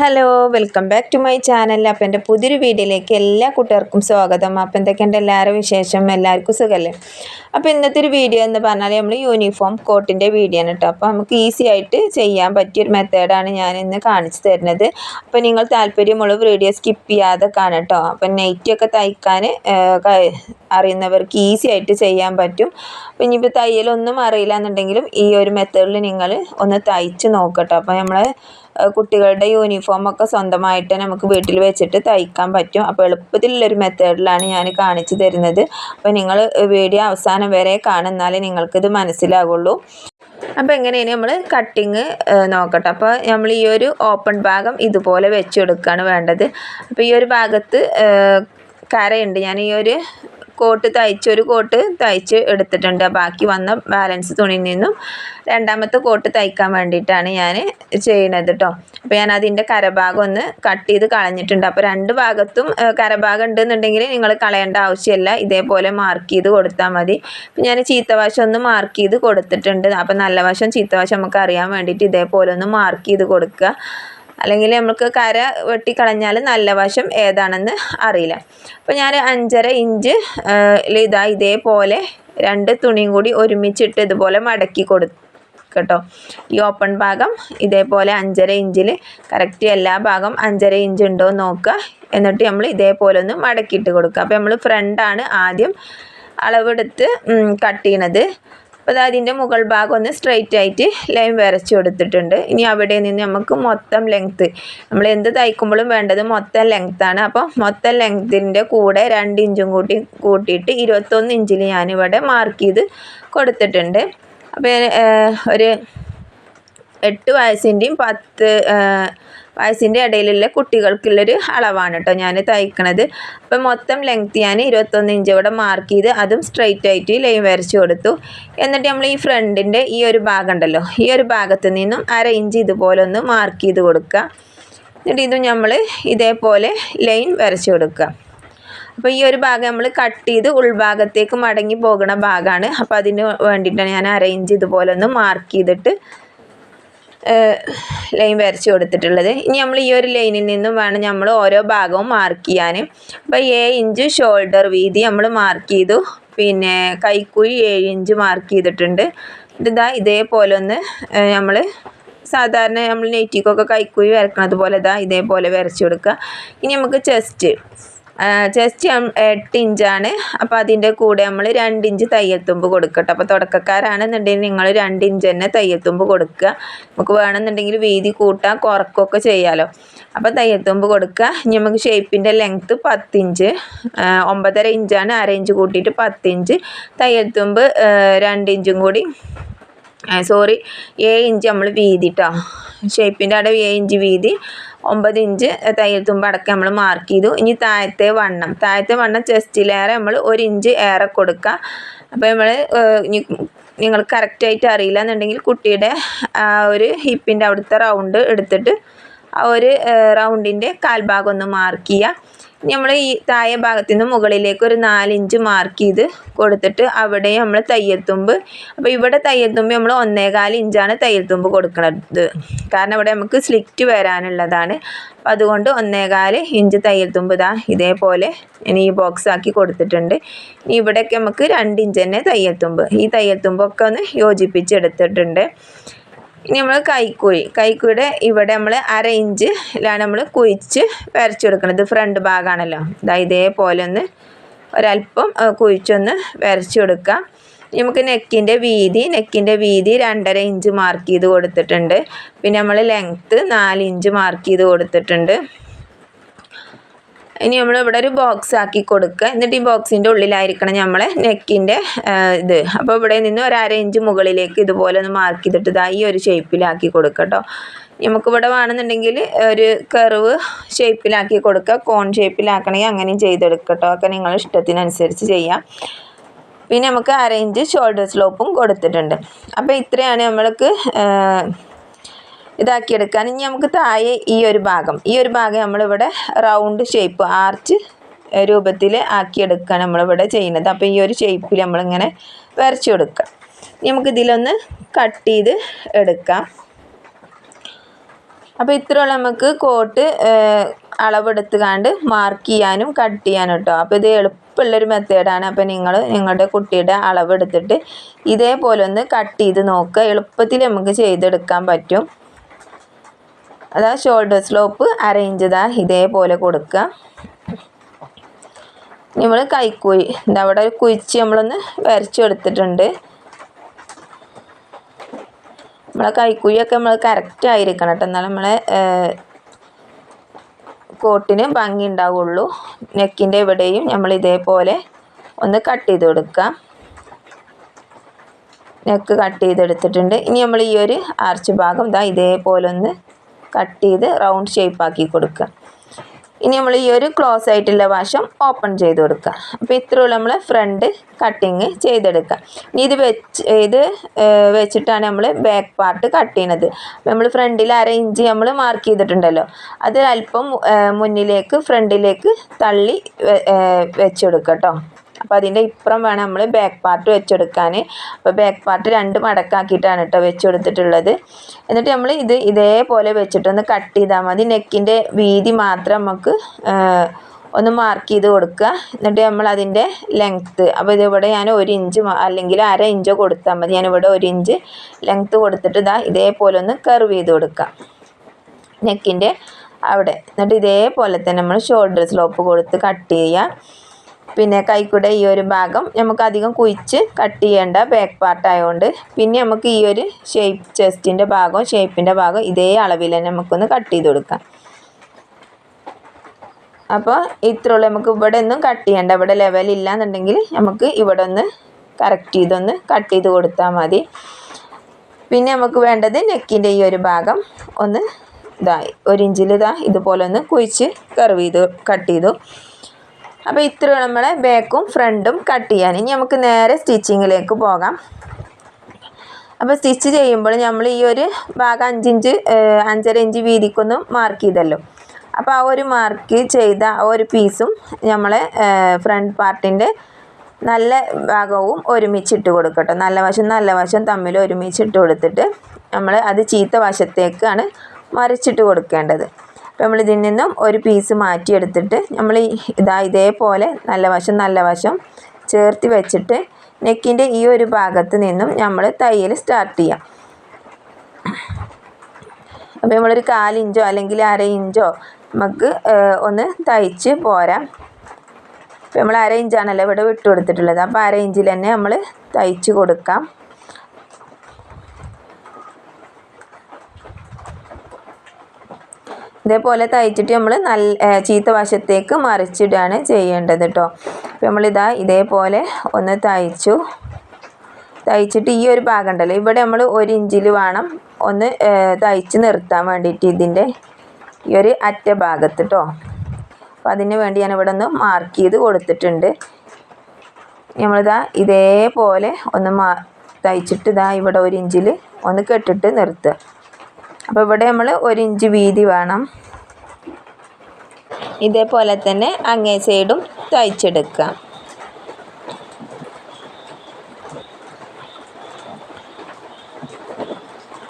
Hello welcome back to my channel. അപ്പം എൻ്റെ പുതിയൊരു വീഡിയോയിലേക്ക് എല്ലാ കൂട്ടുകാർക്കും സ്വാഗതം. അപ്പം എന്തൊക്കെയുണ്ട് എല്ലാവരും വിശേഷം? എല്ലാവർക്കും സുഖമല്ലേ? അപ്പോൾ ഇന്നത്തെ ഒരു വീഡിയോ എന്ന് പറഞ്ഞാൽ നമ്മൾ യൂണിഫോം കോട്ടിൻ്റെ വീഡിയോ ആണ് കേട്ടോ. അപ്പോൾ നമുക്ക് ഈസി ആയിട്ട് ചെയ്യാൻ പറ്റിയൊരു മെത്തേഡാണ് ഞാൻ ഇന്ന് കാണിച്ചു തരുന്നത്. അപ്പോൾ നിങ്ങൾ താല്പര്യമുള്ള വീഡിയോ സ്കിപ്പ് ചെയ്യാതെ കാണാം കേട്ടോ. അപ്പം നൈറ്റിയൊക്കെ തയ്ക്കാൻ അറിയുന്നവർക്ക് ഈസി ആയിട്ട് ചെയ്യാൻ പറ്റും. അപ്പോൾ ഇനിയിപ്പോൾ തയ്യലൊന്നും അറിയില്ല എന്നുണ്ടെങ്കിലും ഈ ഒരു മെത്തേഡിൽ നിങ്ങൾ ഒന്ന് തയ്ച്ച് നോക്കട്ടോ. അപ്പോൾ നമ്മൾ കുട്ടികളുടെ യൂണിഫോമൊക്കെ സ്വന്തമായിട്ട് നമുക്ക് വീട്ടിൽ വെച്ചിട്ട് തയ്ക്കാൻ പറ്റും. അപ്പോൾ എളുപ്പത്തിലുള്ളൊരു മെത്തേഡിലാണ് ഞാൻ കാണിച്ചു തരുന്നത്. അപ്പോൾ നിങ്ങൾ വീഡിയോ അവസാനം വരെ കാണുന്നാലേ നിങ്ങൾക്കിത് മനസ്സിലാകുള്ളൂ. അപ്പോൾ എങ്ങനെയാണ് നമ്മൾ കട്ടിങ് നോക്കട്ടെ. അപ്പോൾ നമ്മൾ ഈ ഒരു ഓപ്പൺ ഭാഗം ഇതുപോലെ വെച്ചെടുക്കുകയാണ് വേണ്ടത്. അപ്പോൾ ഈ ഒരു ഭാഗത്ത് കരയുണ്ട്. ഞാൻ ഈ ഒരു ഒരു കോട്ട് തയ്ച്ച് എടുത്തിട്ടുണ്ട്. ബാക്കി വന്ന ബാലൻസ് തുണിയിൽ നിന്നും രണ്ടാമത്തെ കോട്ട് തയ്ക്കാൻ വേണ്ടിയിട്ടാണ് ഞാൻ ചെയ്യുന്നത് കേട്ടോ. അപ്പോൾ ഞാൻ അതിൻ്റെ കരഭാഗം ഒന്ന് കട്ട് ചെയ്ത് കളഞ്ഞിട്ടുണ്ട്. അപ്പോൾ രണ്ട് ഭാഗത്തും കരഭാഗം ഉണ്ടെന്നുണ്ടെങ്കിൽ നിങ്ങൾ കളയേണ്ട ആവശ്യമില്ല, ഇതേപോലെ മാർക്ക് ചെയ്ത് കൊടുത്താൽ മതി. അപ്പോൾ ഞാൻ ചീത്തവശം ഒന്ന് മാർക്ക് ചെയ്ത് കൊടുത്തിട്ടുണ്ട്. അപ്പോൾ നല്ല വശം ചീത്തവശം നമുക്ക് അറിയാൻ വേണ്ടിയിട്ട് ഇതേപോലെ ഒന്ന് മാർക്ക് ചെയ്ത് കൊടുക്കുക. അല്ലെങ്കിൽ നമുക്ക് കര വെട്ടിക്കളഞ്ഞാൽ നല്ല വശം ഏതാണെന്ന് അറിയില്ല. അപ്പോൾ ഞാൻ 5.5 ഇഞ്ച് ഇതേപോലെ രണ്ട് തുണിയും കൂടി ഒരുമിച്ചിട്ട് ഇതുപോലെ മടക്കി കൊടുക്കട്ടോ. ഈ ഓപ്പൺ ഭാഗം ഇതേപോലെ 5.5 ഇഞ്ചിൽ കറക്റ്റ് എല്ലാ ഭാഗം 5.5 ഇഞ്ച് ഉണ്ടോ എന്ന് നോക്കുക. എന്നിട്ട് നമ്മൾ ഇതേപോലെ ഒന്ന് മടക്കിയിട്ട് കൊടുക്കുക. അപ്പോൾ നമ്മൾ ഫ്രണ്ടാണ് ആദ്യം അളവെടുത്ത് കട്ട് ചെയ്യണത്. അപ്പോൾ അതിൻ്റെ മുകൾ ഭാഗം ഒന്ന് സ്ട്രെയിറ്റ് ആയിട്ട് ലൈൻ വരച്ച് കൊടുത്തിട്ടുണ്ട്. ഇനി അവിടെ നിന്ന് നമുക്ക് മൊത്തം ലെങ്ത്ത്, നമ്മൾ എന്ത് തയ്ക്കുമ്പോഴും വേണ്ടത് മൊത്തം ലെങ്ത്താണ്. അപ്പോൾ മൊത്തം ലെങ്ത്തിൻ്റെ കൂടെ 2 ഇഞ്ചും കൂട്ടിയിട്ട് 21 ഇഞ്ചിൽ ഞാനിവിടെ മാർക്ക് ചെയ്ത് കൊടുത്തിട്ടുണ്ട്. അപ്പോൾ ഒരു 8 വയസ്സിൻ്റെയും 10 വയസ്സിൻ്റെ ഇടയിലുള്ള കുട്ടികൾക്കുള്ളൊരു അളവാണ് കേട്ടോ ഞാൻ തയ്ക്കണത്. അപ്പം മൊത്തം ലെങ്ത്ത് ഞാൻ 21 ഇഞ്ച് ഇവിടെ മാർക്ക് ചെയ്ത് അതും സ്ട്രെയിറ്റ് ആയിട്ട് ലൈൻ വരച്ച് കൊടുത്തു. എന്നിട്ട് നമ്മൾ ഈ ഫ്രണ്ടിൻ്റെ ഈ ഒരു ഭാഗം ഉണ്ടല്ലോ, ഈ ഒരു ഭാഗത്ത് നിന്നും 1/2 ഇഞ്ച് ഇതുപോലെ ഒന്ന് മാർക്ക് ചെയ്ത് കൊടുക്കുക. എന്നിട്ട് ഇതും നമ്മൾ ഇതേപോലെ ലൈൻ വരച്ച് കൊടുക്കുക. അപ്പോൾ ഈ ഒരു ഭാഗം നമ്മൾ കട്ട് ചെയ്ത് ഉൾഭാഗത്തേക്ക് മടങ്ങി പോകുന്ന ഭാഗമാണ്. അപ്പോൾ അതിന് വേണ്ടിയിട്ടാണ് ഞാൻ 1/2 ഇഞ്ച് ഇതുപോലെ ഒന്ന് മാർക്ക് ചെയ്തിട്ട് ലൈൻ വരച്ച് കൊടുത്തിട്ടുള്ളത്. ഇനി നമ്മൾ ഈ ഒരു ലൈനിൽ നിന്നും വേണം നമ്മൾ ഓരോ ഭാഗവും മാർക്ക് ചെയ്യാൻ. അപ്പോൾ 7 ഇഞ്ച് ഷോൾഡർ വീതി നമ്മൾ മാർക്ക് ചെയ്തു. പിന്നെ കൈക്കുഴി 7 ഇഞ്ച് മാർക്ക് ചെയ്തിട്ടുണ്ട്. ഇതേപോലെ ഒന്ന് നമ്മൾ സാധാരണ നമ്മൾ നെറ്റിക്കൊക്കെ കൈക്കുഴി വരക്കുന്നത് പോലെ ഇതേപോലെ വരച്ച് കൊടുക്കുക. ഇനി നമുക്ക് ചെസ്റ്റ് 8 ഇഞ്ചാണ്. അപ്പോൾ അതിൻ്റെ കൂടെ നമ്മൾ 2 ഇഞ്ച് തയ്യൽ തുമ്പ് കൊടുക്കട്ടെ. അപ്പോൾ തുടക്കക്കാരാണെന്നുണ്ടെങ്കിൽ നിങ്ങൾ 2 ഇഞ്ച് തന്നെ തയ്യൽ തുമ്പ് കൊടുക്കുക. നമുക്ക് വേണമെന്നുണ്ടെങ്കിൽ വീതി കൂട്ടാൻ കുറക്കുകയൊക്കെ ചെയ്യാമല്ലോ. അപ്പോൾ തയ്യൽ തുമ്പ് കൊടുക്കുക. ഇനി നമുക്ക് ഷേപ്പിൻ്റെ ലെങ്ത്ത് 10 ഇഞ്ച്, 9.5 ഇഞ്ചാണ്, 1/2 ഇഞ്ച് കൂട്ടിയിട്ട് 10 ഇഞ്ച് തയ്യൽ തുമ്പ് 2 ഇഞ്ചും കൂടി 7 ഇഞ്ച് നമ്മൾ വീതി കേട്ടോ. ഷേപ്പിൻ്റെ അവിടെ 7 ഇഞ്ച് വീതി, 9 ഇഞ്ച് തയ്യൽ തുമ്പ് അടക്കം നമ്മൾ മാർക്ക് ചെയ്തു. ഇനി താഴത്തെ വണ്ണം ചെസ്റ്റിലേറെ നമ്മൾ 1 ഇഞ്ച് ഏറെ കൊടുക്കുക. അപ്പോൾ നമ്മൾ നിങ്ങൾക്ക് കറക്റ്റായിട്ട് അറിയില്ല എന്നുണ്ടെങ്കിൽ കുട്ടിയുടെ ഒരു ഹിപ്പിൻ്റെ അവിടുത്തെ റൗണ്ട് എടുത്തിട്ട് ആ ഒരു റൗണ്ടിൻ്റെ കാൽഭാഗം ഒന്ന് മാർക്ക് ചെയ്യുക. നമ്മൾ ഈ താഴെ ഭാഗത്തു നിന്ന് മുകളിലേക്ക് ഒരു 4 ഇഞ്ച് മാർക്ക് ചെയ്ത് കൊടുത്തിട്ട് അവിടെ നമ്മൾ തയ്യൽ തുമ്പ്, അപ്പോൾ ഇവിടെ തയ്യൽ തുമ്പ് നമ്മൾ 1.25 ഇഞ്ചാണ് തയ്യൽ തുമ്പ് കൊടുക്കുന്നത്. കാരണം ഇവിടെ നമുക്ക് സ്ലിറ്റ് വരാനുള്ളതാണ്. അപ്പോൾ അതുകൊണ്ട് 1.25 ഇഞ്ച് തയ്യൽ തുമ്പ് ഇതേപോലെ ഇനി ഈ ബോക്സ് ആക്കി കൊടുത്തിട്ടുണ്ട്. ഇനി ഇവിടെയൊക്കെ നമുക്ക് 2 ഇഞ്ച് തന്നെ തയ്യൽ തുമ്പ്, ഈ തയ്യൽ തുമ്പൊക്കെ ഒന്ന് യോജിപ്പിച്ചെടുത്തിട്ടുണ്ട്. ഇനി നമ്മൾ കൈക്കുഴിയുടെ ഇവിടെ നമ്മൾ 1/2 ഇഞ്ചിലാണ് നമ്മൾ കുഴിച്ച് വരച്ചു കൊടുക്കുന്നത്. ഫ്രണ്ട് ഭാഗമാണല്ലോ, ഇതേപോലെ ഒന്ന് ഒരല്പം കുഴിച്ചൊന്ന് വരച്ചു കൊടുക്കുക. നമുക്ക് നെക്കിൻ്റെ വീതി 2.5 ഇഞ്ച് മാർക്ക് ചെയ്ത് കൊടുത്തിട്ടുണ്ട്. പിന്നെ നമ്മൾ ലെങ്ത്ത് 4 ഇഞ്ച് മാർക്ക് ചെയ്ത് കൊടുത്തിട്ടുണ്ട്. ഇനി നമ്മൾ ഇവിടെ ഒരു ബോക്സ് ആക്കി കൊടുക്കുക. എന്നിട്ട് ഈ ബോക്സിൻ്റെ ഉള്ളിലായിരിക്കണം നമ്മളെ നെക്കിൻ്റെ അപ്പോൾ ഇവിടെ നിന്ന് ഒരു 1/2 ഇഞ്ച് മുകളിലേക്ക് ഇതുപോലെ ഒന്ന് മാർക്ക് ചെയ്തിട്ട് ഈ ഒരു ഷേപ്പിലാക്കി കൊടുക്കുക കേട്ടോ. നമുക്കിവിടെ വേണമെന്നുണ്ടെങ്കിൽ ഒരു കർവ് ഷേപ്പിലാക്കി കൊടുക്കുക, കോൺ ഷേപ്പിലാക്കണമെങ്കിൽ അങ്ങനെയും ചെയ്തെടുക്കുക കേട്ടോ. ഒക്കെ നിങ്ങളുടെ ഇഷ്ടത്തിനനുസരിച്ച് ചെയ്യാം. പിന്നെ നമുക്ക് 1/2 ഇഞ്ച് ഷോൾഡർ സ്ലോപ്പും കൊടുത്തിട്ടുണ്ട്. അപ്പോൾ ഇത്രയാണ് നമ്മൾക്ക് ഇതാക്കിയെടുക്കാൻ. ഇനി നമുക്ക് താഴെ ഈ ഒരു ഭാഗം നമ്മളിവിടെ റൗണ്ട് ഷേപ്പ് ആർച്ച് രൂപത്തിൽ ആക്കിയെടുക്കുകയാണ് നമ്മളിവിടെ ചെയ്യുന്നത്. അപ്പോൾ ഈ ഒരു ഷേപ്പിൽ നമ്മളിങ്ങനെ വരച്ചു കൊടുക്കുക. നമുക്കിതിലൊന്ന് കട്ട് ചെയ്ത് എടുക്കാം. അപ്പോൾ ഇത്രയുള്ള നമുക്ക് കോട്ട് അളവെടുത്തുകൊണ്ട് മാർക്ക് ചെയ്യാനും കട്ട് ചെയ്യാനും കേട്ടോ. അപ്പോൾ ഇത് എളുപ്പമുള്ളൊരു മെത്തേഡാണ്. അപ്പോൾ നിങ്ങൾ നിങ്ങളുടെ കുട്ടിയുടെ അളവെടുത്തിട്ട് ഇതേപോലെ ഒന്ന് കട്ട് ചെയ്ത് നോക്കുക. എളുപ്പത്തിൽ നമുക്ക് ചെയ്തെടുക്കാൻ പറ്റും. അതാ ഷോൾഡർ സ്ലോപ്പ് അറേഞ്ച് ഇതേപോലെ കൊടുക്കുക. നമ്മൾ കൈക്കുഴി അവിടെ ഒരു കുഴിച്ച് നമ്മളൊന്ന് വരച്ചെടുത്തിട്ടുണ്ട്. നമ്മളെ കൈക്കുഴിയൊക്കെ നമ്മൾ കറക്റ്റ് ആയിരിക്കണം കേട്ടോ, എന്നാലും നമ്മളെ കോട്ടിന് ഭംഗി ഉണ്ടാവുള്ളൂ. നെക്കിൻ്റെ ഇവിടെയും നമ്മൾ ഇതേപോലെ ഒന്ന് കട്ട് ചെയ്ത് കൊടുക്കുക. നെക്ക് കട്ട് ചെയ്തെടുത്തിട്ടുണ്ട്. ഇനി നമ്മൾ ഈ ഒരു ആർച്ച് ഭാഗം ഇതേപോലെ ഒന്ന് കട്ട് ചെയ്ത് റൗണ്ട് ഷേപ്പാക്കി കൊടുക്കുക. ഇനി നമ്മൾ ഈ ഒരു ക്ലോസ് ആയിട്ടുള്ള വശം ഓപ്പൺ ചെയ്ത് കൊടുക്കുക. അപ്പോൾ ഇത്രയുള്ള നമ്മൾ ഫ്രണ്ട് കട്ടിങ് ചെയ്തെടുക്കുക. ഇനി ഇത് വെച്ചിട്ടാണ് നമ്മൾ ബാക്ക് പാർട്ട് കട്ട് ചെയ്യുന്നത്. അപ്പോൾ നമ്മൾ ഫ്രണ്ടിൽ 1/2 ഇഞ്ച് നമ്മൾ മാർക്ക് ചെയ്തിട്ടുണ്ടല്ലോ, അത് അല്പം മുന്നിലേക്ക് ഫ്രണ്ടിലേക്ക് തള്ളി വെച്ചെടുക്കുക കേട്ടോ. അപ്പോൾ അതിൻ്റെ ഇപ്പുറം വേണം നമ്മൾ ബാക്ക് പാർട്ട് വെച്ചെടുക്കാൻ. അപ്പോൾ ബാക്ക് പാർട്ട് 2 മടക്കാക്കിയിട്ടാണ് കേട്ടോ വെച്ചെടുത്തിട്ടുള്ളത്. എന്നിട്ട് നമ്മൾ ഇതേപോലെ വെച്ചിട്ടൊന്ന് കട്ട് ചെയ്താൽ മതി. നെക്കിൻ്റെ വീതി മാത്രം നമുക്ക് ഒന്ന് മാർക്ക് ചെയ്ത് കൊടുക്കുക. എന്നിട്ട് നമ്മൾ അതിൻ്റെ ലെങ്ത്ത്, അപ്പോൾ ഇതിവിടെ ഞാൻ 1 ഇഞ്ച് അല്ലെങ്കിൽ 1/2 ഇഞ്ച് കൊടുത്താൽ മതി. ഞാനിവിടെ 1 ഇഞ്ച് ലെങ്ത്ത് കൊടുത്തിട്ട് ഇതേപോലെ ഒന്ന് കർവ് ചെയ്ത് കൊടുക്കുക നെക്കിൻ്റെ അവിടെ. എന്നിട്ട് ഇതേപോലെ തന്നെ നമ്മൾ ഷോൾഡർ സ്ലോപ്പ് കൊടുത്ത് കട്ട് ചെയ്യുക. പിന്നെ കൈക്കൂടെ ഈ ഒരു ഭാഗം നമുക്ക് അധികം കുഴിച്ച് കട്ട് ചെയ്യേണ്ട ബാക്ക് പാർട്ട് ആയതുകൊണ്ട്. പിന്നെ നമുക്ക് ഈ ഒരു ചെസ്റ്റിൻ്റെ ഭാഗം ഷേപ്പിൻ്റെ ഭാഗം ഇതേ അളവിൽ തന്നെ നമുക്കൊന്ന് കട്ട് ചെയ്ത് കൊടുക്കാം. അപ്പോൾ ഇത്രയുള്ള നമുക്ക് ഇവിടെ ഒന്നും കട്ട് ചെയ്യേണ്ട, ഇവിടെ ലെവലില്ല എന്നുണ്ടെങ്കിൽ നമുക്ക് ഇവിടെ ഒന്ന് കറക്റ്റ് ചെയ്തൊന്ന് കട്ട് ചെയ്ത് കൊടുത്താൽ മതി. പിന്നെ നമുക്ക് വേണ്ടത് നെക്കിൻ്റെ ഈ ഒരു ഭാഗം ഒന്ന് 1 ഇഞ്ചിൽ ഇതുപോലെ ഒന്ന് കുഴിച്ച് കർവ് ചെയ്ത് കട്ട് ചെയ്തു. അപ്പോൾ ഇത്ര നമ്മളെ ബാക്കും ഫ്രണ്ടും കട്ട് ചെയ്യാൻ. ഇനി നമുക്ക് നേരെ സ്റ്റിച്ചിങ്ങിലേക്ക് പോകാം. അപ്പോൾ സ്റ്റിച്ച് ചെയ്യുമ്പോൾ നമ്മൾ ഈ ഒരു ഭാഗം 5 ഇഞ്ച് 5.5 ഇഞ്ച് വീതിക്കൊന്ന് മാർക്ക് ചെയ്തല്ലോ. അപ്പോൾ ആ ഒരു മാർക്ക് ചെയ്ത ആ ഒരു പീസും നമ്മളെ ഫ്രണ്ട് പാർട്ടിൻ്റെ നല്ല ഭാഗവും ഒരുമിച്ചിട്ട് കൊടുക്കട്ടോ. നല്ല വശം തമ്മിൽ ഒരുമിച്ചിട്ട് കൊടുത്തിട്ട് നമ്മൾ അത് ചീത്ത വശത്തേക്കാണ് മറിച്ചിട്ട് കൊടുക്കേണ്ടത്. അപ്പോൾ നമ്മൾ ഇതിൽ നിന്നും ഒരു പീസ് മാറ്റിയെടുത്തിട്ട് നമ്മൾ ഇതേപോലെ നല്ല വശം ചേർത്ത് വെച്ചിട്ട് നെക്കിൻ്റെ ഈ ഒരു ഭാഗത്ത് നിന്നും നമ്മൾ തയ്യൽ സ്റ്റാർട്ട് ചെയ്യാം. അപ്പോൾ നമ്മളൊരു 1/4 ഇഞ്ചോ അല്ലെങ്കിൽ 1/2 ഇഞ്ചോ നമുക്ക് ഒന്ന് തയ്ച്ച് പോരാം. അപ്പോൾ നമ്മൾ 1/2 ഇഞ്ചാണല്ലോ ഇവിടെ വിട്ട് കൊടുത്തിട്ടുള്ളത്. അപ്പോൾ 1/2 ഇഞ്ചിൽ തന്നെ നമ്മൾ തയ്ച്ച് കൊടുക്കാം. ഇതേപോലെ തയ്ച്ചിട്ട് നമ്മൾ ചീത്ത വശത്തേക്ക് മറിച്ചിടുകയാണ് ചെയ്യേണ്ടത് കേട്ടോ. അപ്പോൾ ഇതേപോലെ ഒന്ന് തയ്ച്ചിട്ട് ഈ ഒരു ഭാഗം ഉണ്ടല്ലോ, ഇവിടെ നമ്മൾ 1 ഇഞ്ചിൽ വേണം ഒന്ന് തയ്ച്ച് നിർത്താൻ വേണ്ടിയിട്ട് ഇതിൻ്റെ ഈ ഒരു അറ്റ ഭാഗത്ത് കേട്ടോ. അപ്പോൾ അതിന് വേണ്ടി ഞാൻ ഇവിടെ ഒന്ന് മാർക്ക് ചെയ്ത് കൊടുത്തിട്ടുണ്ട്. ഇതേപോലെ ഒന്ന് തയ്ച്ചിട്ട് ഇവിടെ 1 ഇഞ്ചിൽ ഒന്ന് കെട്ടിട്ട് നിർത്തുക. അപ്പോൾ ഇവിടെ നമ്മൾ 1 ഇഞ്ച് വീതി വേണം. ഇതേപോലെ തന്നെ അങ്ങേ സൈഡും തയ്ച്ചെടുക്കുക.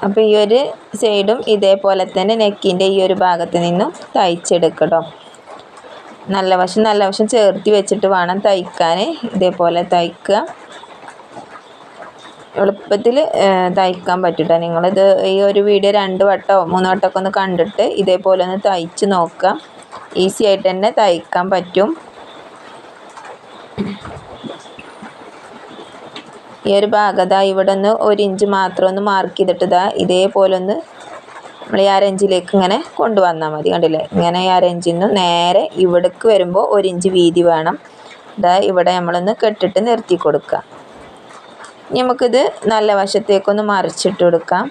അപ്പോൾ ഈ ഒരു സൈഡും ഇതേപോലെ തന്നെ നെക്കിൻ്റെ ഈ ഒരു ഭാഗത്ത് നിന്നും തയ്ച്ചെടുക്കട്ടോ. നല്ല വശം ചേർത്തി വെച്ചിട്ട് വേണം തയ്ക്കാൻ. ഇതേപോലെ തയ്ക്കുക. എളുപ്പത്തിൽ തയ്ക്കാൻ പറ്റും. നിങ്ങളിത് ഈ ഒരു വീഡിയോ 2 വട്ടമോ 3 വട്ടമൊക്കെ ഒന്ന് കണ്ടിട്ട് ഇതേപോലെ ഒന്ന് തയ്ച്ച് നോക്കുക. ഈസി ആയിട്ട് തന്നെ തയ്ക്കാൻ പറ്റും. ഈ ഒരു ഭാഗം ഇവിടെ ഒന്ന് 1 ഇഞ്ച് മാത്രം ഒന്ന് മാർക്ക് ചെയ്തിട്ട് ഇതേപോലെ ഒന്ന് നമ്മൾ ഈ 1/2 ഇഞ്ചിലേക്ക് ഇങ്ങനെ കൊണ്ടുവന്നാൽ മതി. കണ്ടില്ലേ, ഇങ്ങനെ 1/2 ഇഞ്ചിൽ നിന്ന് നേരെ ഇവിടേക്ക് വരുമ്പോൾ 1 ഇഞ്ച് വീതി വേണം. ഇവിടെ നമ്മളൊന്ന് കെട്ടിട്ട് നിർത്തി കൊടുക്കുക. നമുക്കിത് നല്ല വശത്തേക്കൊന്ന് മറിച്ചിട്ട് കൊടുക്കാം.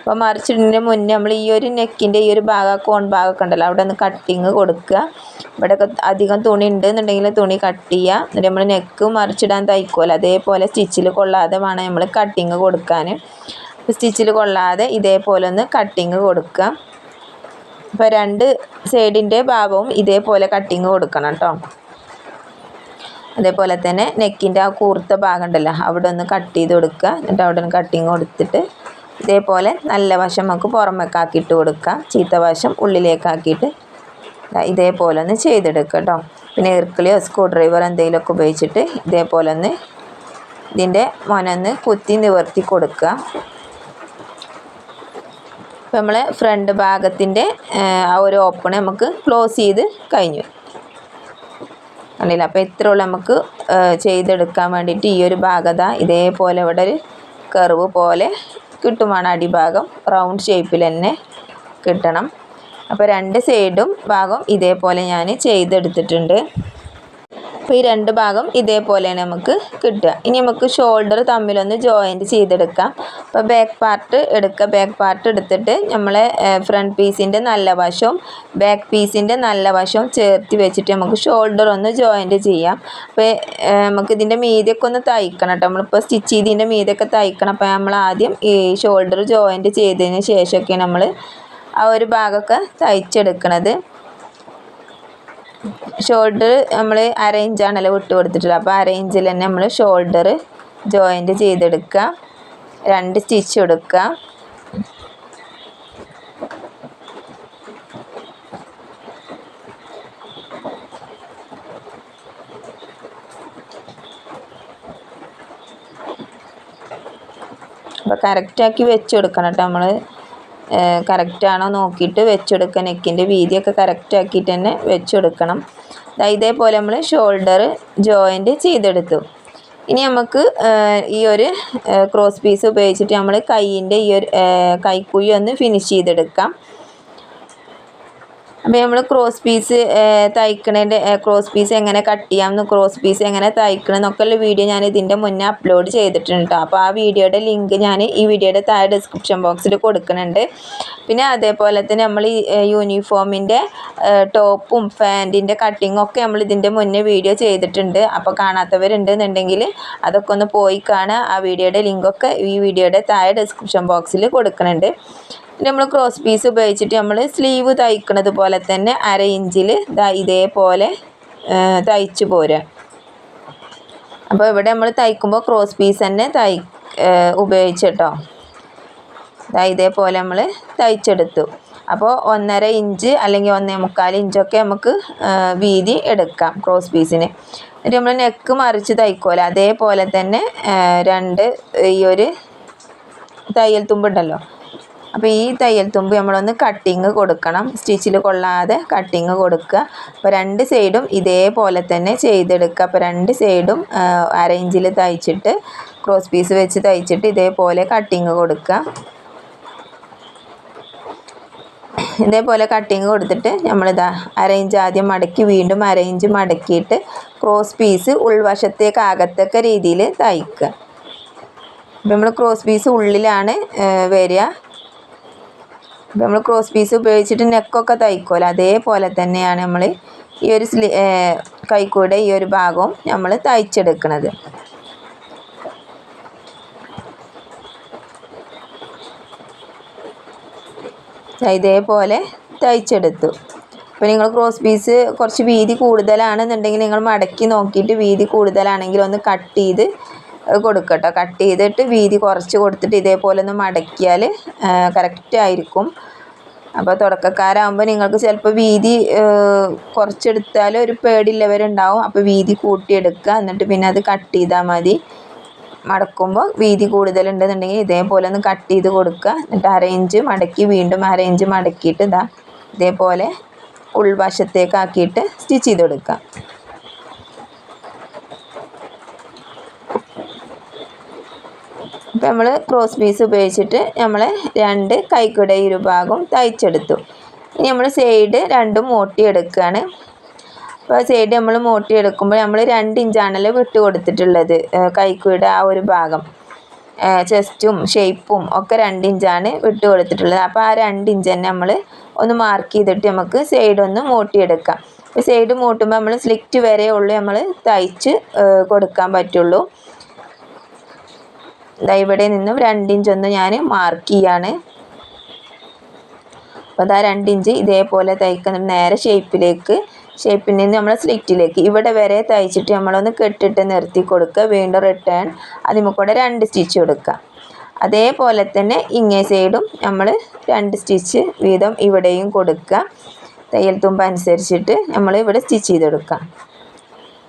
അപ്പോൾ മറിച്ചിടുന്നതിന് മുന്നേ നമ്മൾ ഈ ഒരു നെക്കിൻ്റെ ഈ ഒരു ഭാഗം കോൺ ഭാഗമൊക്കെ ഉണ്ടല്ലോ, അവിടെ ഒന്ന് കട്ടിങ് കൊടുക്കുക. ഇവിടെയൊക്കെ അധികം തുണി ഉണ്ടെന്നുണ്ടെങ്കിൽ തുണി കട്ട് ചെയ്യുക. എന്നിട്ട് നമ്മൾ നെക്ക് മറിച്ചിടാൻ തയ്ക്കുമല്ലോ, അതേപോലെ സ്റ്റിച്ചിൽ കൊള്ളാതെ വേണം നമ്മൾ കട്ടിങ് കൊടുക്കാൻ. സ്റ്റിച്ചിൽ കൊള്ളാതെ ഇതേപോലെ ഒന്ന് കട്ടിങ് കൊടുക്കുക. അപ്പോൾ 2 സൈഡിൻ്റെ ഭാഗവും ഇതേപോലെ കട്ടിങ് കൊടുക്കണം കേട്ടോ. അതേപോലെ തന്നെ നെക്കിൻ്റെ ആ കൂർത്ത ഭാഗം ഉണ്ടല്ലോ, അവിടെ ഒന്ന് കട്ട് ചെയ്ത് കൊടുക്കുക. എന്നിട്ട് അവിടെ ഒന്ന് കട്ടിങ് കൊടുത്തിട്ട് ഇതേപോലെ നല്ല വശം നമുക്ക് പുറമേക്കാക്കിയിട്ട് കൊടുക്കാം, ചീത്ത വശം ഉള്ളിലേക്കാക്കിയിട്ട് ഇതേപോലെ ഒന്ന് ചെയ്തെടുക്കുക കേട്ടോ. പിന്നെ ഇർക്കിളിയോ സ്ക്രൂ ഡ്രൈവർ എന്തെങ്കിലുമൊക്കെ ഉപയോഗിച്ചിട്ട് ഇതേപോലെ ഒന്ന് ഇതിൻ്റെ മൊനൊന്ന് കുത്തി നിവർത്തി കൊടുക്കുക. അപ്പോൾ നമ്മളെ ഫ്രണ്ട് ഭാഗത്തിൻ്റെ ആ ഒരു ഓപ്പൺ നമുക്ക് ക്ലോസ് ചെയ്ത് കഴിഞ്ഞു കണ്ടില്ല. അപ്പോൾ ഇത്രയുള്ള നമുക്ക് ചെയ്തെടുക്കാൻ വേണ്ടിയിട്ട് ഈ ഒരു ഭാഗത ഇതേപോലെ ഇവിടെ ഒരു കർവ് പോലെ കിട്ടുമാണ്. അടിഭാഗം റൗണ്ട് ഷേപ്പിൽ തന്നെ കിട്ടണം. അപ്പോൾ രണ്ട് സൈഡും ഭാഗം ഇതേപോലെ ഞാൻ ചെയ്തെടുത്തിട്ടുണ്ട്. അപ്പോൾ ഈ രണ്ട് ഭാഗം ഇതേപോലെയാണ് നമുക്ക് കിട്ടുക. ഇനി നമുക്ക് ഷോൾഡർ തമ്മിലൊന്ന് ജോയിൻറ്റ് ചെയ്തെടുക്കാം. അപ്പോൾ ബാക്ക് പാർട്ട് എടുക്കുക. ബാക്ക് പാർട്ട് എടുത്തിട്ട് നമ്മളെ ഫ്രണ്ട് പീസിൻ്റെ നല്ല വശവും ബാക്ക് പീസിൻ്റെ നല്ല വശവും ചേർത്ത് വെച്ചിട്ട് നമുക്ക് ഷോൾഡർ ഒന്ന് ജോയിൻറ്റ് ചെയ്യാം. അപ്പോൾ നമുക്ക് ഇതിൻ്റെ മീതിയൊക്കെ ഒന്ന് തയ്ക്കണം കേട്ടോ. നമ്മളിപ്പോൾ സ്റ്റിച്ച് ചെയ്തതിൻ്റെ മീതിയൊക്കെ തയ്ക്കണം. അപ്പോൾ നമ്മൾ ആദ്യം ഈ ഷോൾഡർ ജോയിൻറ്റ് ചെയ്തതിന് ശേഷമൊക്കെ നമ്മൾ ആ ഒരു ഭാഗമൊക്കെ തയ്ച്ചെടുക്കണത്. ഷോൾഡർ നമ്മൾ അരയിഞ്ചാണല്ലോ വിട്ട് കൊടുത്തിട്ടുള്ളത്. അപ്പോൾ അരയിഞ്ചിൽ തന്നെ നമ്മൾ ഷോൾഡർ ജോയിൻറ്റ് ചെയ്തെടുക്കുക. 2 സ്റ്റിച്ച് കൊടുക്കുക. അപ്പോൾ കറക്റ്റാക്കി വെച്ച് കൊടുക്കണം കേട്ടോ. നമ്മൾ കറക്റ്റാണോ നോക്കിയിട്ട് വെച്ചെടുക്കുക. നെക്കിൻ്റെ വീതിയൊക്കെ കറക്റ്റാക്കിയിട്ട് തന്നെ വെച്ചെടുക്കണം. ഇതേപോലെ നമ്മൾ ഷോൾഡർ ജോയിൻറ്റ് ചെയ്തെടുത്തു. ഇനി നമുക്ക് ഈ ഒരു ക്രോസ് പീസ് ഉപയോഗിച്ചിട്ട് നമ്മൾ കൈയിൻ്റെ ഈ ഒരു കൈക്കുഴി ഒന്ന് ഫിനിഷ് ചെയ്തെടുക്കാം. അപ്പോൾ നമ്മൾ ക്രോസ് പീസ് തയ്ക്കണതിൻ്റെ ക്രോസ് പീസ് എങ്ങനെ കട്ട് ചെയ്യാമെന്ന് ക്രോസ് പീസ് എങ്ങനെ തയ്ക്കണം എന്നൊക്കെയുള്ള വീഡിയോ ഞാൻ ഇതിൻ്റെ മുന്നേ അപ്ലോഡ് ചെയ്തിട്ടുണ്ട് കേട്ടോ. അപ്പോൾ ആ വീഡിയോയുടെ ലിങ്ക് ഞാൻ ഈ വീഡിയോയുടെ താഴെ ഡിസ്ക്രിപ്ഷൻ ബോക്സിൽ കൊടുക്കുന്നുണ്ട്. പിന്നെ അതേപോലെ തന്നെ നമ്മൾ ഈ യൂണിഫോമിൻ്റെ ടോപ്പും പാൻറ്റിൻ്റെ കട്ടിങ്ങും ഒക്കെ നമ്മൾ ഇതിൻ്റെ മുന്നേ വീഡിയോ ചെയ്തിട്ടുണ്ട്. അപ്പോൾ കാണാത്തവരുണ്ടെന്നുണ്ടെങ്കിൽ അതൊക്കെ ഒന്ന് പോയി കാണുക. ആ വീഡിയോയുടെ ലിങ്കൊക്കെ ഈ വീഡിയോയുടെ താഴെ ഡിസ്ക്രിപ്ഷൻ ബോക്സിൽ കൊടുക്കുന്നുണ്ട്. പിന്നെ നമ്മൾ ക്രോസ് പീസ് ഉപയോഗിച്ചിട്ട് നമ്മൾ സ്ലീവ് തയ്ക്കുന്നത് പോലെ തന്നെ 1/2 ഇഞ്ചിൽ ഇതേപോലെ തയ്ച്ച് പോരുക. അപ്പോൾ ഇവിടെ നമ്മൾ തയ്ക്കുമ്പോൾ ക്രോസ് പീസ് തന്നെ ഉപയോഗിച്ചിട്ടോ ഇതേപോലെ നമ്മൾ തയ്ച്ചെടുത്തു. അപ്പോൾ 1.5 ഇഞ്ച് അല്ലെങ്കിൽ 1.25 ഇഞ്ചൊക്കെ നമുക്ക് വീതി എടുക്കാം ക്രോസ് പീസിന്. എന്നിട്ട് നമ്മൾ നെക്ക് മറിച്ച് തയ്ക്കുമല്ലോ അതേപോലെ തന്നെ 2 ഈ ഒരു തയ്യൽ തുമ്പുണ്ടല്ലോ. അപ്പോൾ ഈ തയ്യൽ തുമ്പ് നമ്മളൊന്ന് കട്ടിങ് കൊടുക്കണം. സ്റ്റിച്ചിൽ കൊള്ളാതെ കട്ടിങ് കൊടുക്കുക. അപ്പോൾ 2 സൈഡും ഇതേപോലെ തന്നെ ചെയ്തെടുക്കുക. അപ്പോൾ 2 സൈഡും 1/2 ഇഞ്ചിൽ തയ്ച്ചിട്ട് ക്രോസ് പീസ് വെച്ച് തയ്ച്ചിട്ട് ഇതേപോലെ കട്ടിങ് കൊടുക്കുക. ഇതേപോലെ കട്ടിങ് കൊടുത്തിട്ട് നമ്മളിതാ 1/2 ഇഞ്ച് ആദ്യം മടക്കി വീണ്ടും 1/2 ഇഞ്ച് മടക്കിയിട്ട് ക്രോസ് പീസ് ഉൾവശത്തേക്ക് ആകത്തക്ക രീതിയിൽ തയ്ക്കുക. അപ്പോൾ നമ്മൾ ക്രോസ് പീസ് ഉള്ളിലാണ് വരിക. അപ്പോൾ നമ്മൾ ക്രോസ് പീസ് ഉപയോഗിച്ചിട്ട് നെക്കൊക്കെ തയ്ക്കുമല്ലോ അതേപോലെ തന്നെയാണ് നമ്മൾ ഈ ഒരു കൈക്കൂടെ ഈ ഒരു ഭാഗവും നമ്മൾ തയ്ച്ചെടുക്കുന്നത്. ഇതേപോലെ തയ്ച്ചെടുത്തു. അപ്പോൾ നിങ്ങൾ ക്രോസ് പീസ് കുറച്ച് വീതി കൂടുതലാണെന്നുണ്ടെങ്കിൽ നിങ്ങൾ മടക്കി നോക്കിയിട്ട് വീതി കൂടുതലാണെങ്കിൽ ഒന്ന് കട്ട് ചെയ്ത് കൊടുക്കട്ടോ. കട്ട് ചെയ്തിട്ട് വീതി കുറച്ച് കൊടുത്തിട്ട് ഇതേപോലെ ഒന്ന് മടക്കിയാൽ കറക്റ്റ് ആയിരിക്കും. അപ്പോൾ തുടക്കക്കാരാകുമ്പോൾ നിങ്ങൾക്ക് ചിലപ്പോൾ വീതി കുറച്ചെടുത്താൽ ഒരു പേടിയുള്ളവരുണ്ടാവും. അപ്പോൾ വീതി കൂട്ടിയെടുക്കുക. എന്നിട്ട് പിന്നെ അത് കട്ട് ചെയ്താൽ മതി. മടക്കുമ്പോൾ വീതി കൂടുതലുണ്ടെന്നുണ്ടെങ്കിൽ ഇതേപോലെ ഒന്ന് കട്ട് ചെയ്ത് കൊടുക്കുക. എന്നിട്ട് 1/2 ഇഞ്ച് മടക്കി വീണ്ടും 1/2 ഇഞ്ച് മടക്കിയിട്ട് ഇതേപോലെ ഉൾവശത്തേക്കാക്കിയിട്ട് സ്റ്റിച്ച് ചെയ്ത് കൊടുക്കുക. അപ്പോൾ നമ്മൾ ക്രോസ് പീസ് ഉപയോഗിച്ചിട്ട് നമ്മൾ 2 കൈക്കുടെ ഇരുഭാഗം തയ്ച്ചെടുത്തു. ഇനി നമ്മൾ സൈഡ് 2 മോട്ടിയെടുക്കുകയാണ്. അപ്പോൾ സൈഡ് നമ്മൾ മോട്ടിയെടുക്കുമ്പോൾ നമ്മൾ 2 ഇഞ്ചാണല്ലോ വിട്ട് കൊടുത്തിട്ടുള്ളത്. കൈക്കുടെ ആ ഒരു ഭാഗം ചെസ്റ്റും ഷേപ്പും ഒക്കെ 2 ഇഞ്ചാണ് വിട്ട് കൊടുത്തിട്ടുള്ളത്. അപ്പോൾ ആ 2 ഇഞ്ച് തന്നെ നമ്മൾ ഒന്ന് മാർക്ക് ചെയ്തിട്ട് നമുക്ക് സൈഡ് ഒന്ന് മോട്ടിയെടുക്കാം. അപ്പോൾ സൈഡ് മോട്ടുമ്പോൾ നമ്മൾ സ്ലിറ്റ് വരെ ഉള്ളൂ നമ്മൾ തയ്ച്ച് കൊടുക്കാൻ പറ്റുള്ളൂ. ഇവിടെ നിന്നും 2 ഇഞ്ച് ഒന്ന് ഞാൻ മാർക്ക് ചെയ്യാണ്. അപ്പോൾ 2 ഇഞ്ച് ഇതേപോലെ തയ്ക്കുന്നത് നേരെ ഷേപ്പിൽ നിന്ന് നമ്മൾ സ്ലിറ്റിലേക്ക് ഇവിടെ വരെ തയ്ച്ചിട്ട് നമ്മളൊന്ന് കെട്ടിട്ട് നിർത്തി കൊടുക്കുക. വീണ്ടും റിട്ടേൺ അതിൽ കൂടെ 2 സ്റ്റിച്ച് കൊടുക്കുക. അതേപോലെ തന്നെ ഇങ്ങേ സൈഡും നമ്മൾ 2 സ്റ്റിച്ച് വീതം ഇവിടെയും കൊടുക്കുക. തയ്യൽ തുമ്പ് അനുസരിച്ചിട്ട് നമ്മൾ ഇവിടെ സ്റ്റിച്ച് ചെയ്തെടുക്കാം.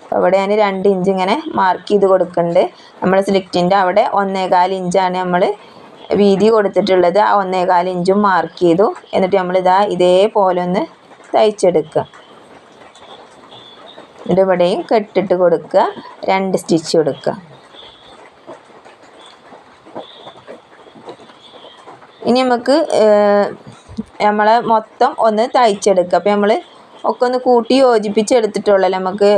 അപ്പോൾ ഇവിടെ ഞാൻ 2 ഇഞ്ച് ഇങ്ങനെ മാർക്ക് ചെയ്ത് കൊടുക്കുന്നുണ്ട്. നമ്മൾ സ്ലിറ്റിൻ്റെ അവിടെ 1.25 ഇഞ്ചാണ് നമ്മൾ വീതി കൊടുത്തിട്ടുള്ളത്. ആ 1.25 ഇഞ്ചും മാർക്ക് ചെയ്തു. എന്നിട്ട് നമ്മളിതാ ഇതേപോലെ ഒന്ന് തയ്ച്ചെടുക്കുക. എന്നിട്ട് ഇവിടെയും കെട്ടിട്ട് കൊടുക്കുക, 2 സ്റ്റിച്ച് കൊടുക്കുക. ഇനി നമുക്ക് നമ്മളെ മൊത്തം ഒന്ന് തയ്ച്ചെടുക്കുക. അപ്പോൾ നമ്മൾ ഒക്കെ ഒന്ന് കൂട്ടി യോജിപ്പിച്ചെടുത്തിട്ടുള്ളൂ. നമുക്ക്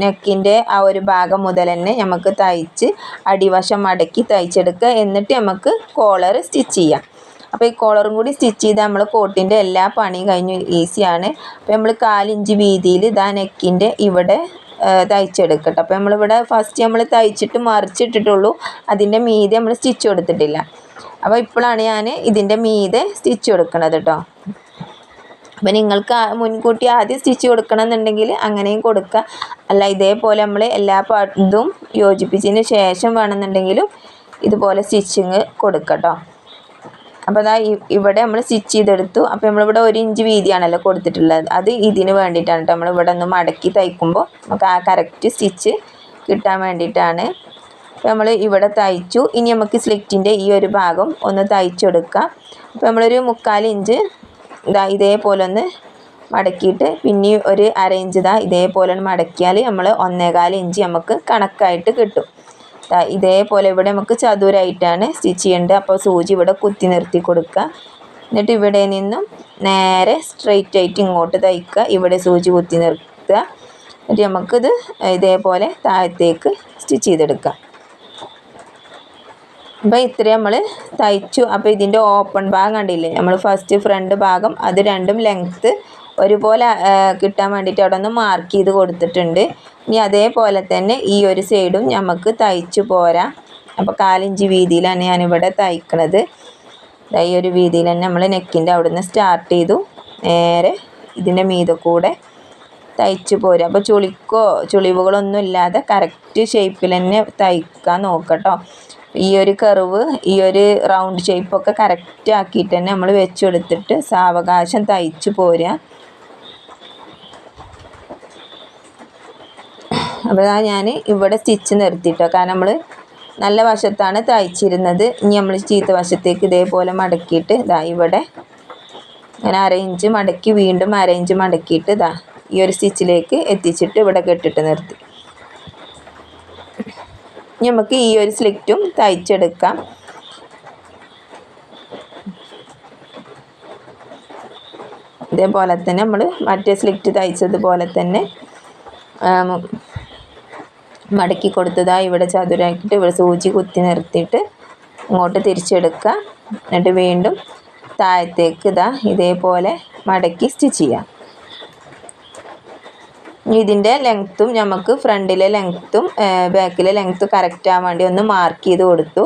നെക്കിൻ്റെ ആ ഒരു ഭാഗം മുതൽ തന്നെ നമുക്ക് തയ്ച്ച് അടിവശം മടക്കി തയ്ച്ചെടുക്കുക. എന്നിട്ട് നമുക്ക് കോളർ സ്റ്റിച്ച് ചെയ്യാം. അപ്പോൾ ഈ കോളറും കൂടി സ്റ്റിച്ച് ചെയ്താൽ നമ്മൾ കോട്ടിൻ്റെ എല്ലാ പണിയും കഴിഞ്ഞു, ഈസിയാണ്. അപ്പോൾ നമ്മൾ 1/4 ഇഞ്ച് വീതിയിൽ ഇതാ നെക്കിൻ്റെ ഇവിടെ തയ്ച്ചെടുക്കട്ടെ. അപ്പോൾ നമ്മളിവിടെ ഫസ്റ്റ് നമ്മൾ തയ്ച്ചിട്ട് മറിച്ചിട്ടിട്ടുള്ളൂ, അതിൻ്റെ മീതെ നമ്മൾ സ്റ്റിച്ച് കൊടുത്തിട്ടില്ല. അപ്പോൾ ഇപ്പോഴാണ് ഞാൻ ഇതിൻ്റെ മീതെ സ്റ്റിച്ച് കൊടുക്കണത് കേട്ടോ. അപ്പോൾ നിങ്ങൾക്ക് മുൻകൂട്ടി ആദ്യം സ്റ്റിച്ച് കൊടുക്കണമെന്നുണ്ടെങ്കിൽ അങ്ങനെയും കൊടുക്കുക. അല്ല ഇതേപോലെ നമ്മൾ എല്ലാ ഇതും യോജിപ്പിച്ചതിന് ശേഷം വേണമെന്നുണ്ടെങ്കിലും ഇതുപോലെ സ്റ്റിച്ചിങ് കൊടുക്കട്ടോ. അപ്പോൾ അതാ ഇവിടെ നമ്മൾ സ്റ്റിച്ച് ചെയ്തെടുത്തു. അപ്പോൾ നമ്മളിവിടെ 1 ഇഞ്ച് വീതിയാണല്ലോ കൊടുത്തിട്ടുള്ളത്, അത് ഇതിന് വേണ്ടിയിട്ടാണ് കേട്ടോ. നമ്മളിവിടെ ഒന്ന് മടക്കി തയ്ക്കുമ്പോൾ നമുക്ക് ആ കറക്റ്റ് സ്റ്റിച്ച് കിട്ടാൻ വേണ്ടിയിട്ടാണ്. അപ്പോൾ നമ്മൾ ഇവിടെ തയ്ച്ചു. ഇനി നമുക്ക് സ്ലിറ്റിൻ്റെ ഈ ഒരു ഭാഗം ഒന്ന് തയ്ച്ചെടുക്കാം. അപ്പോൾ നമ്മളൊരു 3/4 ഇഞ്ച് ഇതേപോലെ ഒന്ന് മടക്കിയിട്ട് പിന്നെ ഒരു 1/2 ഇഞ്ച് ഇതേപോലെ മടക്കിയാൽ നമ്മൾ 1.25 ഇഞ്ച് നമുക്ക് കണക്കായിട്ട് കിട്ടും. ഇതേപോലെ ഇവിടെ നമുക്ക് ചതുരായിട്ടാണ് സ്റ്റിച്ച് ചെയ്യേണ്ടത്. അപ്പോൾ സൂചി ഇവിടെ കുത്തി നിർത്തി കൊടുക്കുക. എന്നിട്ട് ഇവിടെ നിന്നും നേരെ സ്ട്രെയിറ്റ് ആയിട്ട് ഇങ്ങോട്ട് തയ്ക്കുക. ഇവിടെ സൂചി കുത്തി നിർത്തുക. എന്നിട്ട് നമുക്കിത് ഇതേപോലെ താഴത്തേക്ക് സ്റ്റിച്ച് ചെയ്തെടുക്കാം. അപ്പോൾ ഇത്രയും നമ്മൾ തയ്ച്ചു. അപ്പോൾ ഇതിൻ്റെ ഓപ്പൺ ഭാഗം കണ്ടില്ലേ, നമ്മൾ ഫസ്റ്റ് ഫ്രണ്ട് ഭാഗം അത് രണ്ടും ലെങ്ത്ത് ഒരുപോലെ കിട്ടാൻ വേണ്ടിയിട്ട് അവിടെ ഒന്ന് മാർക്ക് ചെയ്ത് കൊടുത്തിട്ടുണ്ട്. ഇനി അതേപോലെ തന്നെ ഈ ഒരു സൈഡും നമുക്ക് തയ്ച്ചു പോരാം. അപ്പോൾ 1/4 ഇഞ്ച് വീതിയിലാണ് ഞാനിവിടെ തയ്ക്കണത്. ഈ ഒരു വീതിയിൽ തന്നെ നമ്മൾ നെക്കിൻ്റെ അവിടെ നിന്ന് സ്റ്റാർട്ട് ചെയ്തു നേരെ ഇതിൻ്റെ മീതെ കൂടെ തയ്ച്ചു പോരുക. അപ്പോൾ ചുളിവുകളൊന്നും ഇല്ലാതെ കറക്റ്റ് ഷേപ്പിൽ തന്നെ തയ്ക്കാൻ നോക്കട്ടോ. ഈ ഒരു കർവ്, ഈ ഒരു റൗണ്ട് ഷേപ്പൊക്കെ കറക്റ്റ് ആക്കിയിട്ട് തന്നെ നമ്മൾ വെച്ചെടുത്തിട്ട് സാവകാശം തയ്ച്ചു പോരുക. അപ്പോൾ ഞാൻ ഇവിടെ സ്റ്റിച്ച് നിർത്തിയിട്ടോ, കാരണം നമ്മൾ നല്ല വശത്താണ് തയ്ച്ചിരുന്നത്. ഇനി നമ്മൾ ചീത്ത വശത്തേക്ക് ഇതേപോലെ മടക്കിയിട്ട് ഇവിടെ ഞാൻ 1/2 ഇഞ്ച് മടക്കി വീണ്ടും 1/2 ഇഞ്ച് മടക്കിയിട്ട് ഈ ഒരു സ്റ്റിച്ചിലേക്ക് എത്തിച്ചിട്ട് ഇവിടെ കെട്ടിട്ട് നിർത്തി. നമുക്ക് ഈ ഒരു സ്ലിറ്റും തയ്ച്ചെടുക്കാം. ഇതേപോലെ തന്നെ നമ്മൾ മറ്റേ സ്ലിറ്റ് തയ്ച്ചതുപോലെ തന്നെ മടക്കി കൊടുത്തതായി ഇവിടെ ചതുരാക്കിയിട്ട് ഇവിടെ സൂചി കുത്തി നിർത്തിയിട്ട് ഇങ്ങോട്ട് തിരിച്ചെടുക്കുക. എന്നിട്ട് വീണ്ടും താഴത്തേക്ക് ഇതേപോലെ മടക്കി സ്റ്റിച്ച് ചെയ്യാം. ഇതിൻ്റെ ലെങ്ത്തും നമുക്ക് ഫ്രണ്ടിലെ ലെങ്ത്തും ബാക്കിലെ ലെങ്ത്തും കറക്റ്റ് ആവാൻ വേണ്ടി ഒന്ന് മാർക്ക് ചെയ്ത് കൊടുത്തു.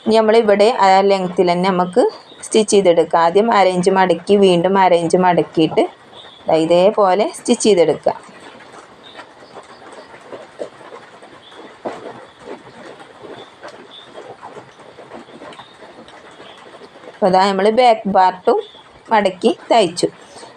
ഇനി നമ്മളിവിടെ ആ ലെങ്ത്തിൽ തന്നെ നമുക്ക് സ്റ്റിച്ച് ചെയ്തെടുക്കുക. ആദ്യം 1/2 ഇഞ്ച് മടക്കി വീണ്ടും 1/2 ഇഞ്ച് മടക്കിയിട്ട് ഇതേപോലെ സ്റ്റിച്ച് ചെയ്തെടുക്കുക. അപ്പോൾ നമ്മൾ ബാക്ക് പാർട്ടും മടക്കി തയ്ച്ചു.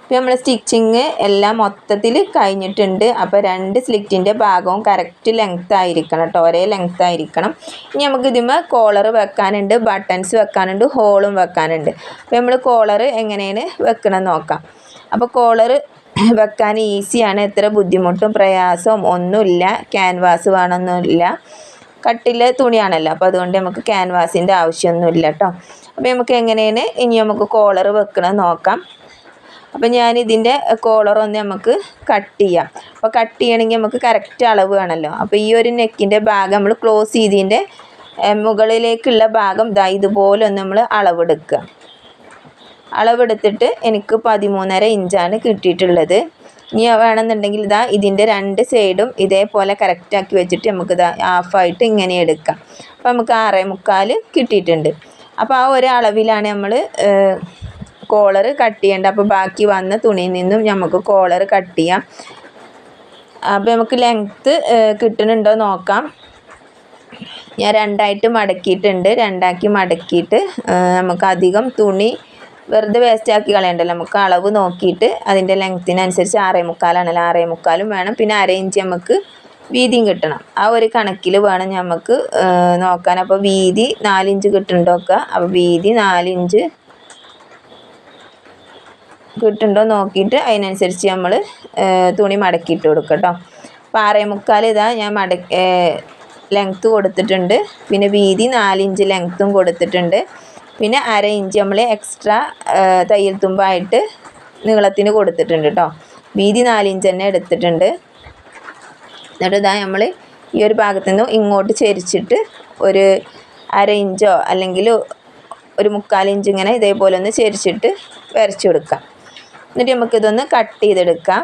അപ്പോൾ നമ്മൾ സ്റ്റിച്ചിങ് എല്ലാം മൊത്തത്തിൽ കഴിഞ്ഞിട്ടുണ്ട്. അപ്പോൾ 2 സ്ലിറ്റിൻ്റെ ഭാഗവും കറക്റ്റ് ലെങ്ത്ത് ആയിരിക്കണം കേട്ടോ, ഒരേ ലെങ്ത്ത് ആയിരിക്കണം. ഇനി നമുക്ക് ഇതിന്മേൽ കോളർ വെക്കാനുണ്ട്, ബട്ടൺസ് വെക്കാനുണ്ട്, ഹോളും വെക്കാനുണ്ട്. അപ്പോൾ നമ്മൾ കോളർ എങ്ങനെയാണ് വെക്കണം നോക്കാം. അപ്പോൾ കോളർ വെക്കാൻ ഈസിയാണ്, എത്ര ബുദ്ധിമുട്ടും പ്രയാസവും ഒന്നുമില്ല. ക്യാൻവാസ് വേണമെന്നില്ല, കട്ടിലെ തുണിയാണല്ലോ, അപ്പോൾ അതുകൊണ്ട് നമുക്ക് ക്യാൻവാസിൻ്റെ ആവശ്യമൊന്നുമില്ല കേട്ടോ. അപ്പോൾ നമുക്ക് എങ്ങനെയാണ് ഇനി നമുക്ക് കോളർ വെക്കണം നോക്കാം. അപ്പോൾ ഞാനിതിൻ്റെ കോളറൊന്ന് നമുക്ക് കട്ട് ചെയ്യാം. അപ്പോൾ കട്ട് ചെയ്യണമെങ്കിൽ നമുക്ക് കറക്റ്റ് അളവ് വേണമല്ലോ. അപ്പോൾ ഈ ഒരു നെക്കിൻ്റെ ഭാഗം നമ്മൾ ക്ലോസ് ചെയ്തതിൻ്റെ മുകളിലേക്കുള്ള ഭാഗം ഇതുപോലെ ഒന്ന് നമ്മൾ അളവെടുക്കുക. അളവെടുത്തിട്ട് എനിക്ക് 13.5 ഇഞ്ചാണ് കിട്ടിയിട്ടുള്ളത്. ഇനി വേണമെന്നുണ്ടെങ്കിൽ ഇതിൻ്റെ 2 സൈഡും ഇതേപോലെ കറക്റ്റാക്കി വെച്ചിട്ട് നമുക്ക് ഹാഫായിട്ട് ഇങ്ങനെ എടുക്കാം. അപ്പോൾ നമുക്ക് 6.25 കിട്ടിയിട്ടുണ്ട്. അപ്പോൾ ആ ഒരു അളവിലാണ് നമ്മൾ കോളർ കട്ട് ചെയ്യേണ്ടത്. അപ്പോൾ ബാക്കി വന്ന തുണിയിൽ നിന്നും നമുക്ക് കോളർ കട്ട് ചെയ്യാം. അപ്പോൾ നമുക്ക് ലെങ്ത്ത് കിട്ടുന്നുണ്ടോ നോക്കാം. ഞാൻ രണ്ടായിട്ട് മടക്കിയിട്ടുണ്ട്. രണ്ടാക്കി മടക്കിയിട്ട് നമുക്ക് അധികം തുണി വെറുതെ വേസ്റ്റാക്കി കളയണ്ടല്ലോ. നമുക്ക് അളവ് നോക്കിയിട്ട് അതിൻ്റെ ലെങ്ത്തിനനുസരിച്ച് 6.25 6.25 വേണം. പിന്നെ അര ഇഞ്ച് നമുക്ക് വീതിയും കിട്ടണം. ആ ഒരു കണക്കിൽ വേണം നമുക്ക് നോക്കാൻ. അപ്പോൾ വീതി 4 ഇഞ്ച് കിട്ടുന്നുണ്ടോ നോക്കുക. അപ്പോൾ വീതി 4 ഇഞ്ച് കിട്ടുന്നുണ്ടോ നോക്കിയിട്ട് അതിനനുസരിച്ച് നമ്മൾ തുണി മടക്കിയിട്ട് കൊടുക്കുക കേട്ടോ. അപ്പോൾ 6.25 ഇതാ ഞാൻ ലെങ്ത്ത് കൊടുത്തിട്ടുണ്ട്. പിന്നെ വീതി 4 ഇഞ്ച് ലെങ്ത്തും കൊടുത്തിട്ടുണ്ട്. പിന്നെ അര ഇഞ്ച് നമ്മൾ എക്സ്ട്രാ തയ്യൽ തുമ്പായിട്ട് നീളത്തിന് കൊടുത്തിട്ടുണ്ട് കേട്ടോ. വീതി 4 ഇഞ്ച് തന്നെ എടുത്തിട്ടുണ്ട്. എന്നിട്ട് ഇതാ നമ്മൾ ഈ ഒരു ഭാഗത്തു നിന്ന് ഇങ്ങോട്ട് ചെരിച്ചിട്ട് ഒരു അര ഇഞ്ചോ അല്ലെങ്കിൽ ഒരു 1/4 ഇഞ്ച് ഇങ്ങനെ ഇതേപോലെ ഒന്ന് ചെരിച്ചിട്ട് വരച്ചു കൊടുക്കാം. എന്നിട്ട് നമുക്കിതൊന്ന് കട്ട് ചെയ്തെടുക്കാം.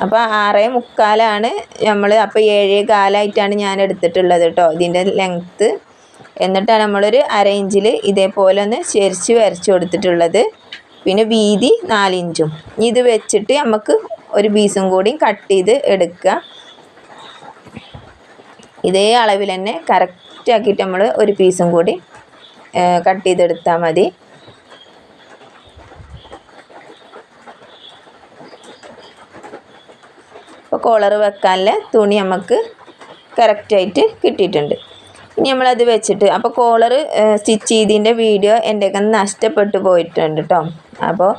അപ്പോൾ 6.25 നമ്മൾ അപ്പോൾ 7.25 ഞാൻ എടുത്തിട്ടുള്ളത് കേട്ടോ ഇതിൻ്റെ ലെങ്ത്ത്. എന്നിട്ടാണ് നമ്മളൊരു അര ഇഞ്ചിൽ ഇതേപോലെ ഒന്ന് ചെരിച്ച് വരച്ച് കൊടുത്തിട്ടുള്ളത്. പിന്നെ വീതി 4 ഇഞ്ചും. ഇത് വെച്ചിട്ട് നമുക്ക് ഒരു പീസും കൂടി കട്ട് ചെയ്ത് എടുക്കുക. ഇതേ അളവിൽ തന്നെ കറക്റ്റ് ആക്കിയിട്ട് നമ്മൾ ഒരു പീസും കൂടി കട്ട് ചെയ്തെടുത്താൽ മതി. അപ്പോൾ കോളർ വെക്കാനുള്ള തുണി നമുക്ക് കറക്റ്റായിട്ട് കിട്ടിയിട്ടുണ്ട്. ഇനി നമ്മളത് വെച്ചിട്ട് അപ്പോൾ കോളർ സ്റ്റിച്ച് ചെയ്തതിൻ്റെ വീഡിയോ എൻ്റെയൊക്കെ നഷ്ടപ്പെട്ടു പോയിട്ടുണ്ട് കേട്ടോ. അപ്പോൾ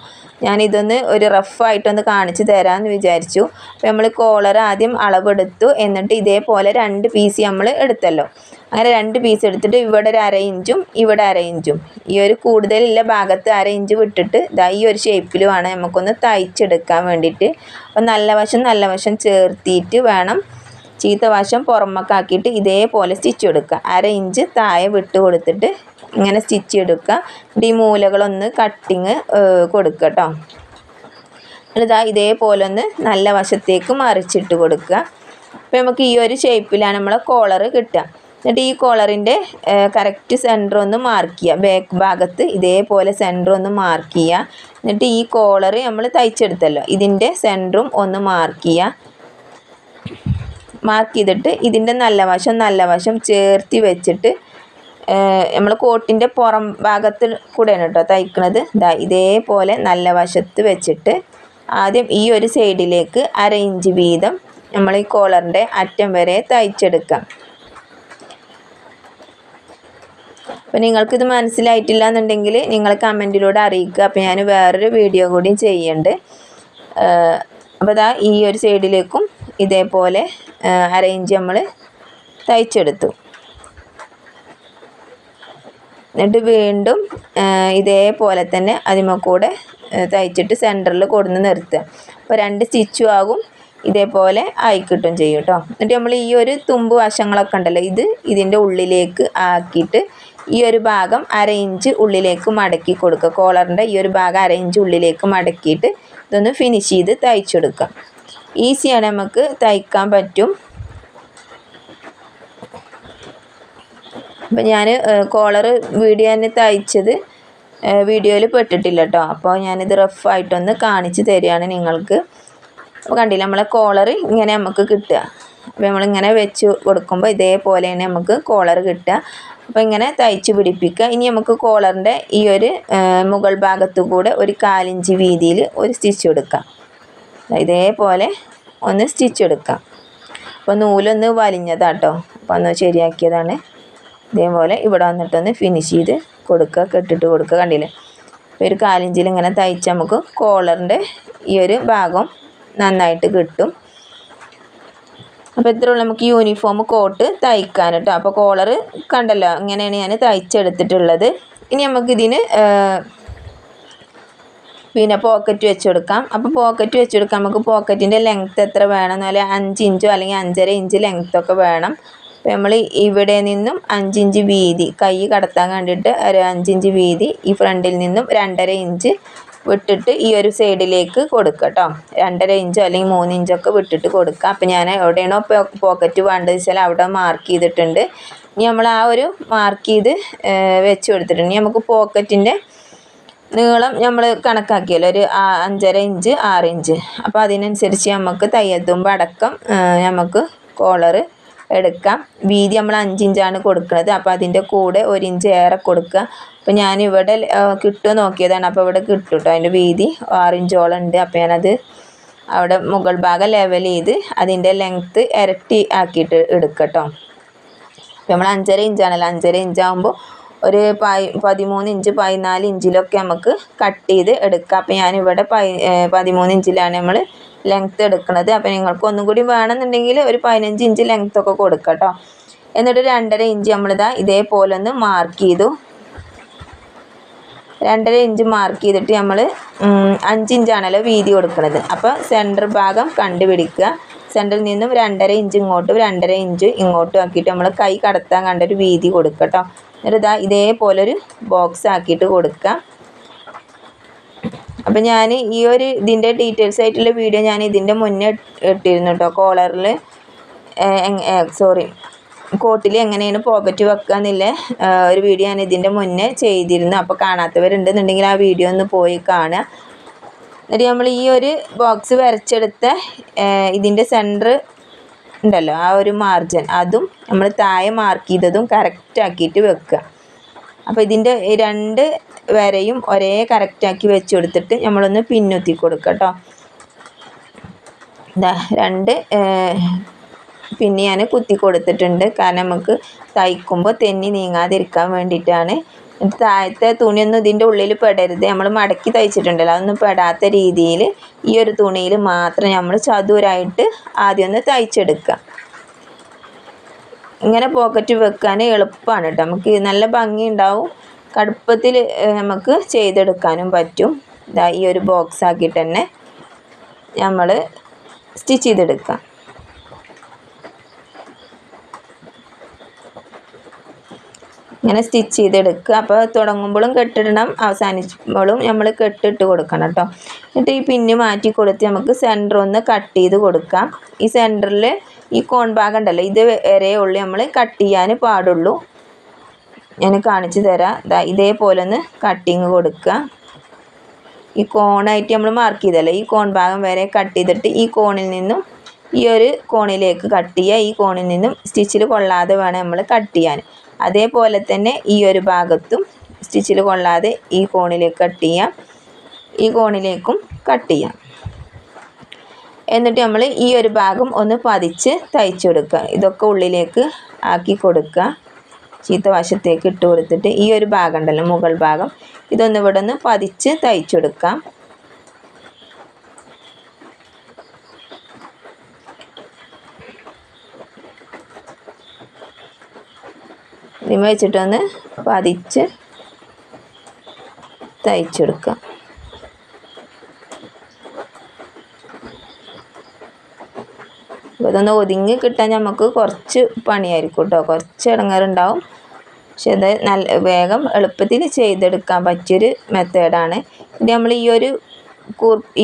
ഞാനിതൊന്ന് ഒരു റഫായിട്ടൊന്ന് കാണിച്ച് തരാമെന്ന് വിചാരിച്ചു. അപ്പോൾ നമ്മൾ കോളർ ആദ്യം അളവെടുത്തു. എന്നിട്ട് ഇതേപോലെ 2 പീസ് നമ്മൾ എടുത്തല്ലോ. അങ്ങനെ 2 പീസ് എടുത്തിട്ട് ഇവിടെ ഒരു അര ഇഞ്ചും ഇവിടെ അര ഇഞ്ചും ഈ ഒരു കൂടുതലുള്ള ഭാഗത്ത് അര ഇഞ്ച് വിട്ടിട്ട് ഇതാ ഈ ഒരു ഷേപ്പിൽ വേണം നമുക്കൊന്ന് തയ്ച്ചെടുക്കാൻ വേണ്ടിയിട്ട്. അപ്പോൾ നല്ല വശം ചേർത്തിയിട്ട് വേണം ചീത്ത വശം പുറമേക്കാക്കിയിട്ട് ഇതേപോലെ സ്റ്റിച്ച് കൊടുക്കുക. അര ഇഞ്ച് താഴെ വിട്ട് കൊടുത്തിട്ട് ഇങ്ങനെ സ്റ്റിച്ച് എടുക്കുക. ഈ മൂലകളൊന്ന് കട്ടിങ് കൊടുക്കുക കേട്ടോ. ഇതാ ഇതേപോലെ ഒന്ന് നല്ല വശത്തേക്ക് മറിച്ചിട്ട് കൊടുക്കുക. അപ്പോൾ നമുക്ക് ഈ ഒരു ഷേപ്പിലാണ് നമ്മളെ കോളർ കിട്ടുക. എന്നിട്ട് ഈ കോളറിൻ്റെ കറക്റ്റ് സെൻറ്റർ ഒന്ന് മാർക്ക് ചെയ്യുക. ബാക്ക് ഭാഗത്ത് ഇതേപോലെ സെൻറ്റർ ഒന്ന് മാർക്ക് ചെയ്യുക. എന്നിട്ട് ഈ കോളർ നമ്മൾ തയ്ച്ചെടുത്തല്ലോ ഇതിൻ്റെ സെൻറ്ററും ഒന്ന് മാർക്ക് ചെയ്യുക. മാർക്ക് ചെയ്തിട്ട് ഇതിൻ്റെ നല്ല വശം ചേർത്തി വെച്ചിട്ട് നമ്മൾ കോട്ടിൻ്റെ പുറം ഭാഗത്ത് കൂടെയാണ് കേട്ടോ തയ്ക്കുന്നത്. ഇതേപോലെ നല്ല വശത്ത് വെച്ചിട്ട് ആദ്യം ഈ ഒരു സൈഡിലേക്ക് അര ഇഞ്ച് വീതം നമ്മൾ ഈ കോളറിൻ്റെ അറ്റം വരെ തയ്ച്ചെടുക്കാം. അപ്പോൾ നിങ്ങൾക്കിത് മനസ്സിലായിട്ടില്ല എന്നുണ്ടെങ്കിൽ നിങ്ങൾ കമൻറ്റിലൂടെ അറിയിക്കുക. അപ്പോൾ ഞാൻ വേറൊരു വീഡിയോ കൂടി ചെയ്യുന്നുണ്ട്. അപ്പോൾ ഈ ഒരു സൈഡിലേക്കും ഇതേപോലെ അര ഇഞ്ച് നമ്മൾ തയ്ച്ചെടുത്തു. എന്നിട്ട് വീണ്ടും ഇതേപോലെ തന്നെ അതിമക്കൂടെ തയ്ച്ചിട്ട് സെൻറ്ററിൽ കൊടുന്ന് നിർത്തുക. അപ്പോൾ 2 സ്റ്റിച്ചും ആകും. ഇതേപോലെ ആയിക്കിട്ടും ചെയ്യും കേട്ടോ. എന്നിട്ട് നമ്മൾ ഈ ഒരു തുമ്പ് വശങ്ങളൊക്കെ ഉണ്ടല്ലോ ഇതിൻ്റെ ഉള്ളിലേക്ക് ആക്കിയിട്ട് ഈ ഒരു ഭാഗം അര ഇഞ്ച് ഉള്ളിലേക്ക് മടക്കി കൊടുക്കുക. കോളറിൻ്റെ ഈ ഒരു ഭാഗം അര ഇഞ്ച് ഉള്ളിലേക്ക് മടക്കിയിട്ട് ഇതൊന്ന് ഫിനിഷ് ചെയ്ത് തയ്ച്ചെടുക്കാം. ഈസിയാണ്, നമുക്ക് തയ്ക്കാൻ പറ്റും. അപ്പം ഞാൻ കോളർ വീഡിയോ തയ്ച്ചത് വീഡിയോയിൽ പെട്ടിട്ടില്ല കേട്ടോ. അപ്പോൾ ഞാനിത് റഫായിട്ടൊന്ന് കാണിച്ച് തരികയാണ് നിങ്ങൾക്ക്. അപ്പോൾ കണ്ടില്ല നമ്മളെ കോളർ ഇങ്ങനെ നമുക്ക് കിട്ടുക. അപ്പോൾ നമ്മളിങ്ങനെ വെച്ച് കൊടുക്കുമ്പോൾ ഇതേപോലെയാണ് നമുക്ക് കോളർ കിട്ടുക. അപ്പോൾ ഇങ്ങനെ തയ്ച്ച് പിടിപ്പിക്കുക. ഇനി നമുക്ക് കോളറിൻ്റെ ഈ ഒരു മുകൾ ഭാഗത്തു കൂടെ ഒരു 1/4 ഇഞ്ച് വീതിയിൽ ഒരു സ്റ്റിച്ച് കൊടുക്കാം. ഇതേപോലെ ഒന്ന് സ്റ്റിച്ച് എടുക്കാം. അപ്പോൾ നൂലൊന്ന് വലിഞ്ഞതാട്ടോ. അപ്പോൾ ഒന്ന് ശരിയാക്കിയതാണ്. ഇതേപോലെ ഇവിടെ വന്നിട്ടൊന്ന് ഫിനിഷ് ചെയ്ത് കൊടുക്കുക, കെട്ടിട്ട് കൊടുക്കുക. കണ്ടില്ലേ? അപ്പോൾ ഒരു 1/4 ഇഞ്ചിൽ ഇങ്ങനെ തയ്ച്ച് നമുക്ക് കോളറിൻ്റെ ഈ ഒരു ഭാഗം നന്നായിട്ട് കിട്ടും. അപ്പോൾ ഇത്രയുള്ള നമുക്ക് യൂണിഫോം കോട്ട് തയ്ക്കാൻ കേട്ടോ. അപ്പോൾ കോളർ കണ്ടല്ലോ, ഇങ്ങനെയാണ് ഞാൻ തയ്ച്ചെടുത്തിട്ടുള്ളത്. ഇനി നമുക്കിതിന് പിന്നെ പോക്കറ്റ് വെച്ച് കൊടുക്കാം. അപ്പോൾ പോക്കറ്റ് വെച്ച് കൊടുക്കാം. നമുക്ക് പോക്കറ്റിൻ്റെ ലെങ്ത്ത് എത്ര വേണം എന്നാലും 5 ഇഞ്ചോ അല്ലെങ്കിൽ 5.5 ഇഞ്ച് ലെങ്ത്തൊക്കെ വേണം. അപ്പോൾ നമ്മൾ ഇവിടെ നിന്നും 5 ഇഞ്ച് വീതി കൈ കടത്താൻ വേണ്ടിയിട്ട് ഒരു 5 ഇഞ്ച് വീതി ഈ ഫ്രണ്ടിൽ നിന്നും 2.5 ഇഞ്ച് വിട്ടിട്ട് ഈ ഒരു സൈഡിലേക്ക് കൊടുക്കുക കേട്ടോ. 2.5 ഇഞ്ചോ അല്ലെങ്കിൽ 3 ഇഞ്ചൊക്കെ വിട്ടിട്ട് കൊടുക്കുക. അപ്പോൾ ഞാൻ എവിടെയാണോ പോക്കറ്റ് വേണ്ടത് വെച്ചാൽ അവിടെ മാർക്ക് ചെയ്തിട്ടുണ്ട്. ഇനി നമ്മൾ ആ ഒരു മാർക്ക് ചെയ്ത് വെച്ച് കൊടുത്തിട്ടുണ്ട്. ഇനി നമുക്ക് പോക്കറ്റിൻ്റെ നീളം നമ്മൾ കണക്കാക്കിയല്ലോ ഒരു 5.5 ഇഞ്ച് 6 ഇഞ്ച്. അപ്പോൾ അതിനനുസരിച്ച് നമുക്ക് തയ്യൽ തുമ്പ് അടക്കം നമുക്ക് കോളർ എടുക്കാം. വീതി നമ്മൾ 5 ഇഞ്ചാണ് കൊടുക്കുന്നത്. അപ്പോൾ അതിൻ്റെ കൂടെ 1 ഇഞ്ച് ഏറെ കൊടുക്കുക. അപ്പോൾ ഞാനിവിടെ കിട്ടുമോ നോക്കിയതാണ്. അപ്പോൾ ഇവിടെ കിട്ടും കേട്ടോ. അതിൻ്റെ വീതി 6 ഇഞ്ചോളം ഉണ്ട്. അപ്പോൾ ഞാനത് അവിടെ മുകൾ ഭാഗം ലെവൽ ചെയ്ത് അതിൻ്റെ ലെങ്ത്ത് ഇരട്ടി ആക്കിയിട്ട് എടുക്കട്ടോ. അപ്പോൾ നമ്മൾ 5.5 ഇഞ്ചാണല്ലോ. 5.5 ഇഞ്ചാകുമ്പോൾ ഒരു 13 ഇഞ്ച് 14 ഇഞ്ചിലൊക്കെ നമുക്ക് കട്ട് ചെയ്ത് എടുക്കാം. അപ്പോൾ ഞാനിവിടെ 13 ഇഞ്ചിലാണ് നമ്മൾ ലെങ്ത്ത് എടുക്കുന്നത്. അപ്പോൾ നിങ്ങൾക്ക് ഒന്നും കൂടി വേണമെന്നുണ്ടെങ്കിൽ ഒരു 15 ഇഞ്ച് ലെങ്ത്തൊക്കെ കൊടുക്കാം കേട്ടോ. എന്നിട്ട് 2.5 ഇഞ്ച് നമ്മളിതാ ഇതേപോലെ ഒന്ന് മാർക്ക് ചെയ്തു. 2.5 ഇഞ്ച് മാർക്ക് ചെയ്തിട്ട് നമ്മൾ 5 ഇഞ്ചാണല്ലോ വീതി കൊടുക്കുന്നത്. അപ്പോൾ സെൻറ്റർ ഭാഗം കണ്ടുപിടിക്കുക. സെൻറ്ററിൽ നിന്നും 2.5 ഇഞ്ച് ഇങ്ങോട്ടും 2.5 ഇഞ്ച് ഇങ്ങോട്ടും ആക്കിയിട്ട് നമ്മൾ കൈ കടത്താൻ കണ്ടൊരു വീതി കൊടുക്കുക കേട്ടോ. എന്നിട്ട് ഇതാ ഇതേപോലൊരു ബോക്സ് ആക്കിയിട്ട് കൊടുക്കുക. അപ്പോൾ ഞാൻ ഈ ഒരു ഇതിൻ്റെ ഡീറ്റെയിൽസ് ആയിട്ടുള്ള വീഡിയോ ഞാൻ ഇതിൻ്റെ മുന്നേ ഇട്ടിരുന്നു കേട്ടോ. കോളറിൽ കോട്ടിൽ എങ്ങനെയാണ് പോക്കറ്റ് വെക്കുക എന്നുള്ള ഒരു വീഡിയോ ഞാൻ ഇതിൻ്റെ മുന്നേ ചെയ്തിരുന്നു. അപ്പോൾ കാണാത്തവരുണ്ടെന്നുണ്ടെങ്കിൽ ആ വീഡിയോ ഒന്ന് പോയി കാണുക. എന്നിട്ട് നമ്മൾ ഈ ഒരു ബോക്സ് വരച്ചെടുത്ത ഇതിൻ്റെ സെൻറ്റർ ഉണ്ടല്ലോ, ആ ഒരു മാർജിൻ അതും നമ്മൾ താഴെ മാർക്ക് ചെയ്തതും കറക്റ്റാക്കിയിട്ട് വെക്കുക. അപ്പോൾ ഇതിൻ്റെ 2 വരയും ഒരേ കറക്റ്റാക്കി വെച്ച് കൊടുത്തിട്ട് നമ്മളൊന്ന് പിന്നുത്തി കൊടുക്കുക കേട്ടോ. ഇതാ 2 പിന്നെ ഞാൻ കുത്തി കൊടുത്തിട്ടുണ്ട്. കാരണം നമുക്ക് തയ്ക്കുമ്പോൾ തെന്നി നീങ്ങാതിരിക്കാൻ വേണ്ടിയിട്ടാണ്. താഴത്തെ തുണിയൊന്നും ഇതിൻ്റെ ഉള്ളിൽ പെടരുത്. നമ്മൾ മടക്കി തയ്ച്ചിട്ടുണ്ടല്ലോ, അതൊന്നും പെടാത്ത രീതിയിൽ ഈ ഒരു തുണിയിൽ മാത്രം നമ്മൾ ചതുരായിട്ട് ആദ്യം ഒന്ന് തയ്ച്ചെടുക്കുക. ഇങ്ങനെ പോക്കറ്റ് വെക്കാൻ എളുപ്പമാണ് കേട്ടോ. നമുക്ക് നല്ല ഭംഗി ഉണ്ടാവും. കടുപ്പത്തിൽ നമുക്ക് ചെയ്തെടുക്കാനും പറ്റും. ഇതാ ഈ ഒരു ബോക്സ് ആക്കിയിട്ട് തന്നെ നമ്മൾ സ്റ്റിച്ച് ചെയ്തെടുക്കാം. ഇങ്ങനെ സ്റ്റിച്ച് ചെയ്തെടുക്കുക. അപ്പോൾ തുടങ്ങുമ്പോഴും കെട്ടിടണം, അവസാനിക്കുമ്പോഴും നമ്മൾ കെട്ടിട്ട് കൊടുക്കണം കേട്ടോ. എന്നിട്ട് ഈ പിന്ന് മാറ്റി കൊടുത്ത് നമുക്ക് സെൻറ്റർ ഒന്ന് കട്ട് ചെയ്ത് കൊടുക്കാം. ഈ സെൻറ്ററിൽ ഈ കോൺ ഭാഗം ഉണ്ടല്ലോ, ഇത് വരെ ഉള്ളു നമ്മൾ കട്ട് ചെയ്യാൻ പാടുള്ളൂ. ഞാൻ കാണിച്ചു തരാം. ഇതേപോലെ ഒന്ന് കട്ടിങ് കൊടുക്കുക. ഈ കോണായിട്ട് നമ്മൾ മാർക്ക് ചെയ്തല്ലോ, ഈ കോൺ ഭാഗം വരെ കട്ട് ചെയ്തിട്ട് ഈ കോണിൽ നിന്നും ഈ ഒരു കോണിലേക്ക് കട്ട് ചെയ്യുക. ഈ കോണിൽ നിന്നും സ്റ്റിച്ചിൽ കൊള്ളാതെ വേണം നമ്മൾ കട്ട് ചെയ്യാൻ. അതേപോലെ തന്നെ ഈ ഒരു ഭാഗത്തും സ്റ്റിച്ചിൽ കൊള്ളാതെ ഈ കോണിലേക്ക് കട്ട് ചെയ്യാം, ഈ കോണിലേക്കും കട്ട് ചെയ്യാം. എന്നിട്ട് നമ്മൾ ഈ ഒരു ഭാഗം ഒന്ന് പതിച്ച് തയ്ച്ചെടുക്കുക. ഇതൊക്കെ ഉള്ളിലേക്ക് ആക്കി കൊടുക്കുക. ചീത്ത വശത്തേക്ക് ഇട്ട് കൊടുത്തിട്ട് ഈ ഒരു ഭാഗം ഉണ്ടല്ലോ, മുകൾ ഭാഗം, ഇതൊന്ന് ഇവിടെ ഒന്ന് പതിച്ച് തയ്ച്ചെടുക്കാം. ഇതിമ വെച്ചിട്ടൊന്ന് പതിച്ച് തയ്ച്ചെടുക്കാം. ഇതൊന്ന് ഒതുങ്ങി കിട്ടാൻ നമുക്ക് കുറച്ച് പണിയായിരിക്കും കേട്ടോ, കുറച്ച് ഇടങ്ങേറുണ്ടാവും. പക്ഷെ അത് നല്ല വേഗം എളുപ്പത്തിൽ ചെയ്തെടുക്കാൻ പറ്റിയൊരു മെത്തേഡാണ്. ഇത് നമ്മൾ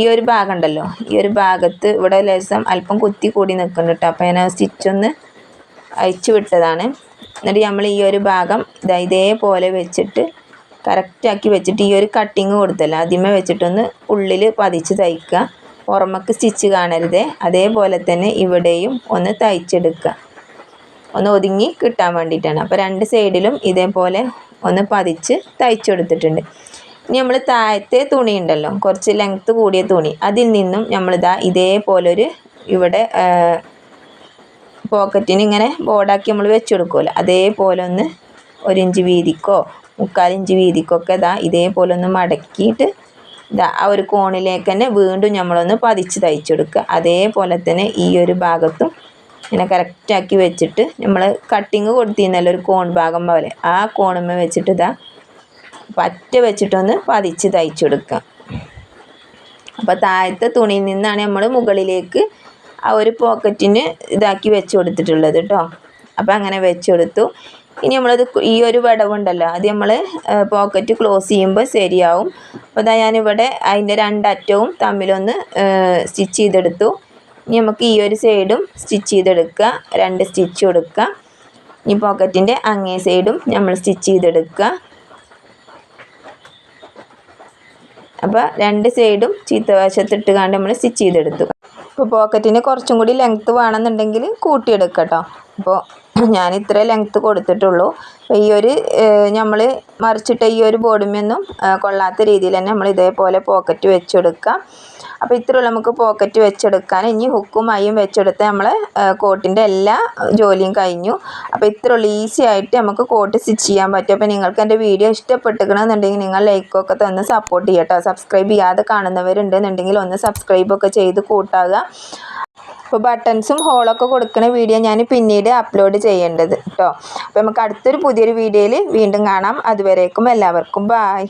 ഈ ഒരു ഭാഗം ഉണ്ടല്ലോ, ഈ ഒരു ഭാഗത്ത് ഇവിടെ ലേശം അല്പം കുത്തി കൂടി നിൽക്കുന്നുണ്ട് കേട്ടോ. അപ്പോൾ ഞാൻ സ്റ്റിച്ചൊന്ന് അയച്ചു വിട്ടതാണ്. എന്നിട്ട് നമ്മൾ ഈ ഒരു ഭാഗം ഇതേപോലെ വെച്ചിട്ട് കറക്റ്റാക്കി വെച്ചിട്ട് ഈ ഒരു കട്ടിങ് കൊടുത്തല്ലോ, ആദ്യമേ വെച്ചിട്ടൊന്ന് ഉള്ളിൽ പതിച്ച് തയ്ക്കുക. പുറമേക്ക് സ്റ്റിച്ച് കാണരുതേ. അതേപോലെ തന്നെ ഇവിടെയും ഒന്ന് തയ്ച്ചെടുക്കുക, ഒന്ന് ഒതുങ്ങി കിട്ടാൻ വേണ്ടിയിട്ടാണ്. അപ്പോൾ 2 സൈഡിലും ഇതേപോലെ ഒന്ന് പതിച്ച് തയ്ച്ചെടുത്തിട്ടുണ്ട്. ഇനി നമ്മൾ താഴത്തെ തുണി ഉണ്ടല്ലോ, കുറച്ച് ലെങ്ത്ത് കൂടിയ തുണി, അതിൽ നിന്നും നമ്മളിതാ ഇതേപോലൊരു ഇവിടെ പോക്കറ്റിന് ഇങ്ങനെ ബോർഡാക്കി നമ്മൾ വെച്ച് കൊടുക്കുമല്ലോ, അതേപോലെ ഒന്ന് 1 ഇഞ്ച് വീതിക്കോ 3/4 ഇഞ്ച് വീതിക്കൊക്കെ ഇതേപോലെ ഒന്ന് മടക്കിയിട്ട് ആ ഒരു കോണിലേക്ക് തന്നെ വീണ്ടും നമ്മളൊന്ന് പതിച്ച് തയ്ച്ചെടുക്കുക. അതേപോലെ തന്നെ ഈ ഒരു ഭാഗത്തും ഇങ്ങനെ കറക്റ്റാക്കി വെച്ചിട്ട് നമ്മൾ കട്ടിങ് കൊടുത്തിരുന്നല്ലോ ഒരു കോൺ ഭാഗം പോലെ, ആ കോണുമ്മ വെച്ചിട്ട് പറ്റ വെച്ചിട്ടൊന്ന് പതിച്ച് തയ്ച്ചെടുക്കുക. അപ്പോൾ താഴത്തെ തുണിയിൽ നിന്നാണ് നമ്മൾ മുകളിലേക്ക് ആ ഒരു പോക്കറ്റിന് ഇതാക്കി വെച്ച് കൊടുത്തിട്ടുള്ളത് കേട്ടോ. അപ്പോൾ അങ്ങനെ വെച്ച് കൊടുത്തു. ഇനി നമ്മളത് ഈ ഒരു വിടവുണ്ടല്ലോ, അത് നമ്മൾ പോക്കറ്റ് ക്ലോസ് ചെയ്യുമ്പോൾ ശരിയാവും. അപ്പോൾ ഞാനിവിടെ അതിൻ്റെ 2 അറ്റവും തമ്മിലൊന്ന് സ്റ്റിച്ച് ചെയ്തെടുത്തു. ഇനി നമുക്ക് ഈ ഒരു സൈഡും സ്റ്റിച്ച് ചെയ്തെടുക്കുക, 2 സ്റ്റിച്ച് കൊടുക്കുക. ഈ പോക്കറ്റിൻ്റെ അങ്ങേ സൈഡും നമ്മൾ സ്റ്റിച്ച് ചെയ്തെടുക്കുക. അപ്പോൾ 2 സൈഡും ചീത്തവശത്തിട്ട് കണ്ട് നമ്മൾ സ്റ്റിച്ച് ചെയ്തെടുത്തു. ഇപ്പോൾ പോക്കറ്റിന് കുറച്ചും കൂടി ലെങ്ത്ത് വേണമെന്നുണ്ടെങ്കിൽ കൂട്ടിയെടുക്കാം കേട്ടോ. അപ്പോൾ ഞാൻ ഇത്ര ലെങ്ത്ത് കൊടുത്തിട്ടുള്ളൂ. അപ്പോൾ ഈ ഒരു നമ്മൾ മറിച്ചിട്ട ഈ ഒരു ബോർഡിമൊന്നും കൊള്ളാത്ത രീതിയിൽ തന്നെ നമ്മൾ ഇതേപോലെ പോക്കറ്റ് വെച്ചെടുക്കുക. അപ്പോൾ ഇത്രയുള്ള നമുക്ക് പോക്കറ്റ് വെച്ചെടുക്കാൻ. ഇനി ഹുക്കും മൈയും വെച്ചെടുത്ത് നമ്മൾ കോട്ടിൻ്റെ എല്ലാ ജോലിയും കഴിഞ്ഞു. അപ്പോൾ ഇത്രയുള്ള ഈസി ആയിട്ട് നമുക്ക് കോട്ട് സ്റ്റിച്ച് ചെയ്യാൻ പറ്റും. അപ്പോൾ നിങ്ങൾക്ക് എൻ്റെ വീഡിയോ ഇഷ്ടപ്പെട്ടിരിക്കണമെന്നുണ്ടെങ്കിൽ നിങ്ങൾ ലൈക്കൊക്കെ തന്ന് സപ്പോർട്ട് ചെയ്യട്ടോ. സബ്സ്ക്രൈബ് ചെയ്യാതെ കാണുന്നവരുണ്ടെന്നുണ്ടെങ്കിൽ ഒന്ന് സബ്സ്ക്രൈബൊക്കെ ചെയ്ത് കൂട്ടാകുക. അപ്പോൾ ബട്ടൺസും ഹോളൊക്കെ കൊടുക്കുന്ന വീഡിയോ ഞാൻ പിന്നീട് അപ്ലോഡ് ചെയ്യേണ്ടത് കേട്ടോ. അപ്പോൾ നമുക്ക് അടുത്തൊരു പുതിയൊരു വീഡിയോയിൽ വീണ്ടും കാണാം. അതുവരേക്കും എല്ലാവർക്കും ബായ്.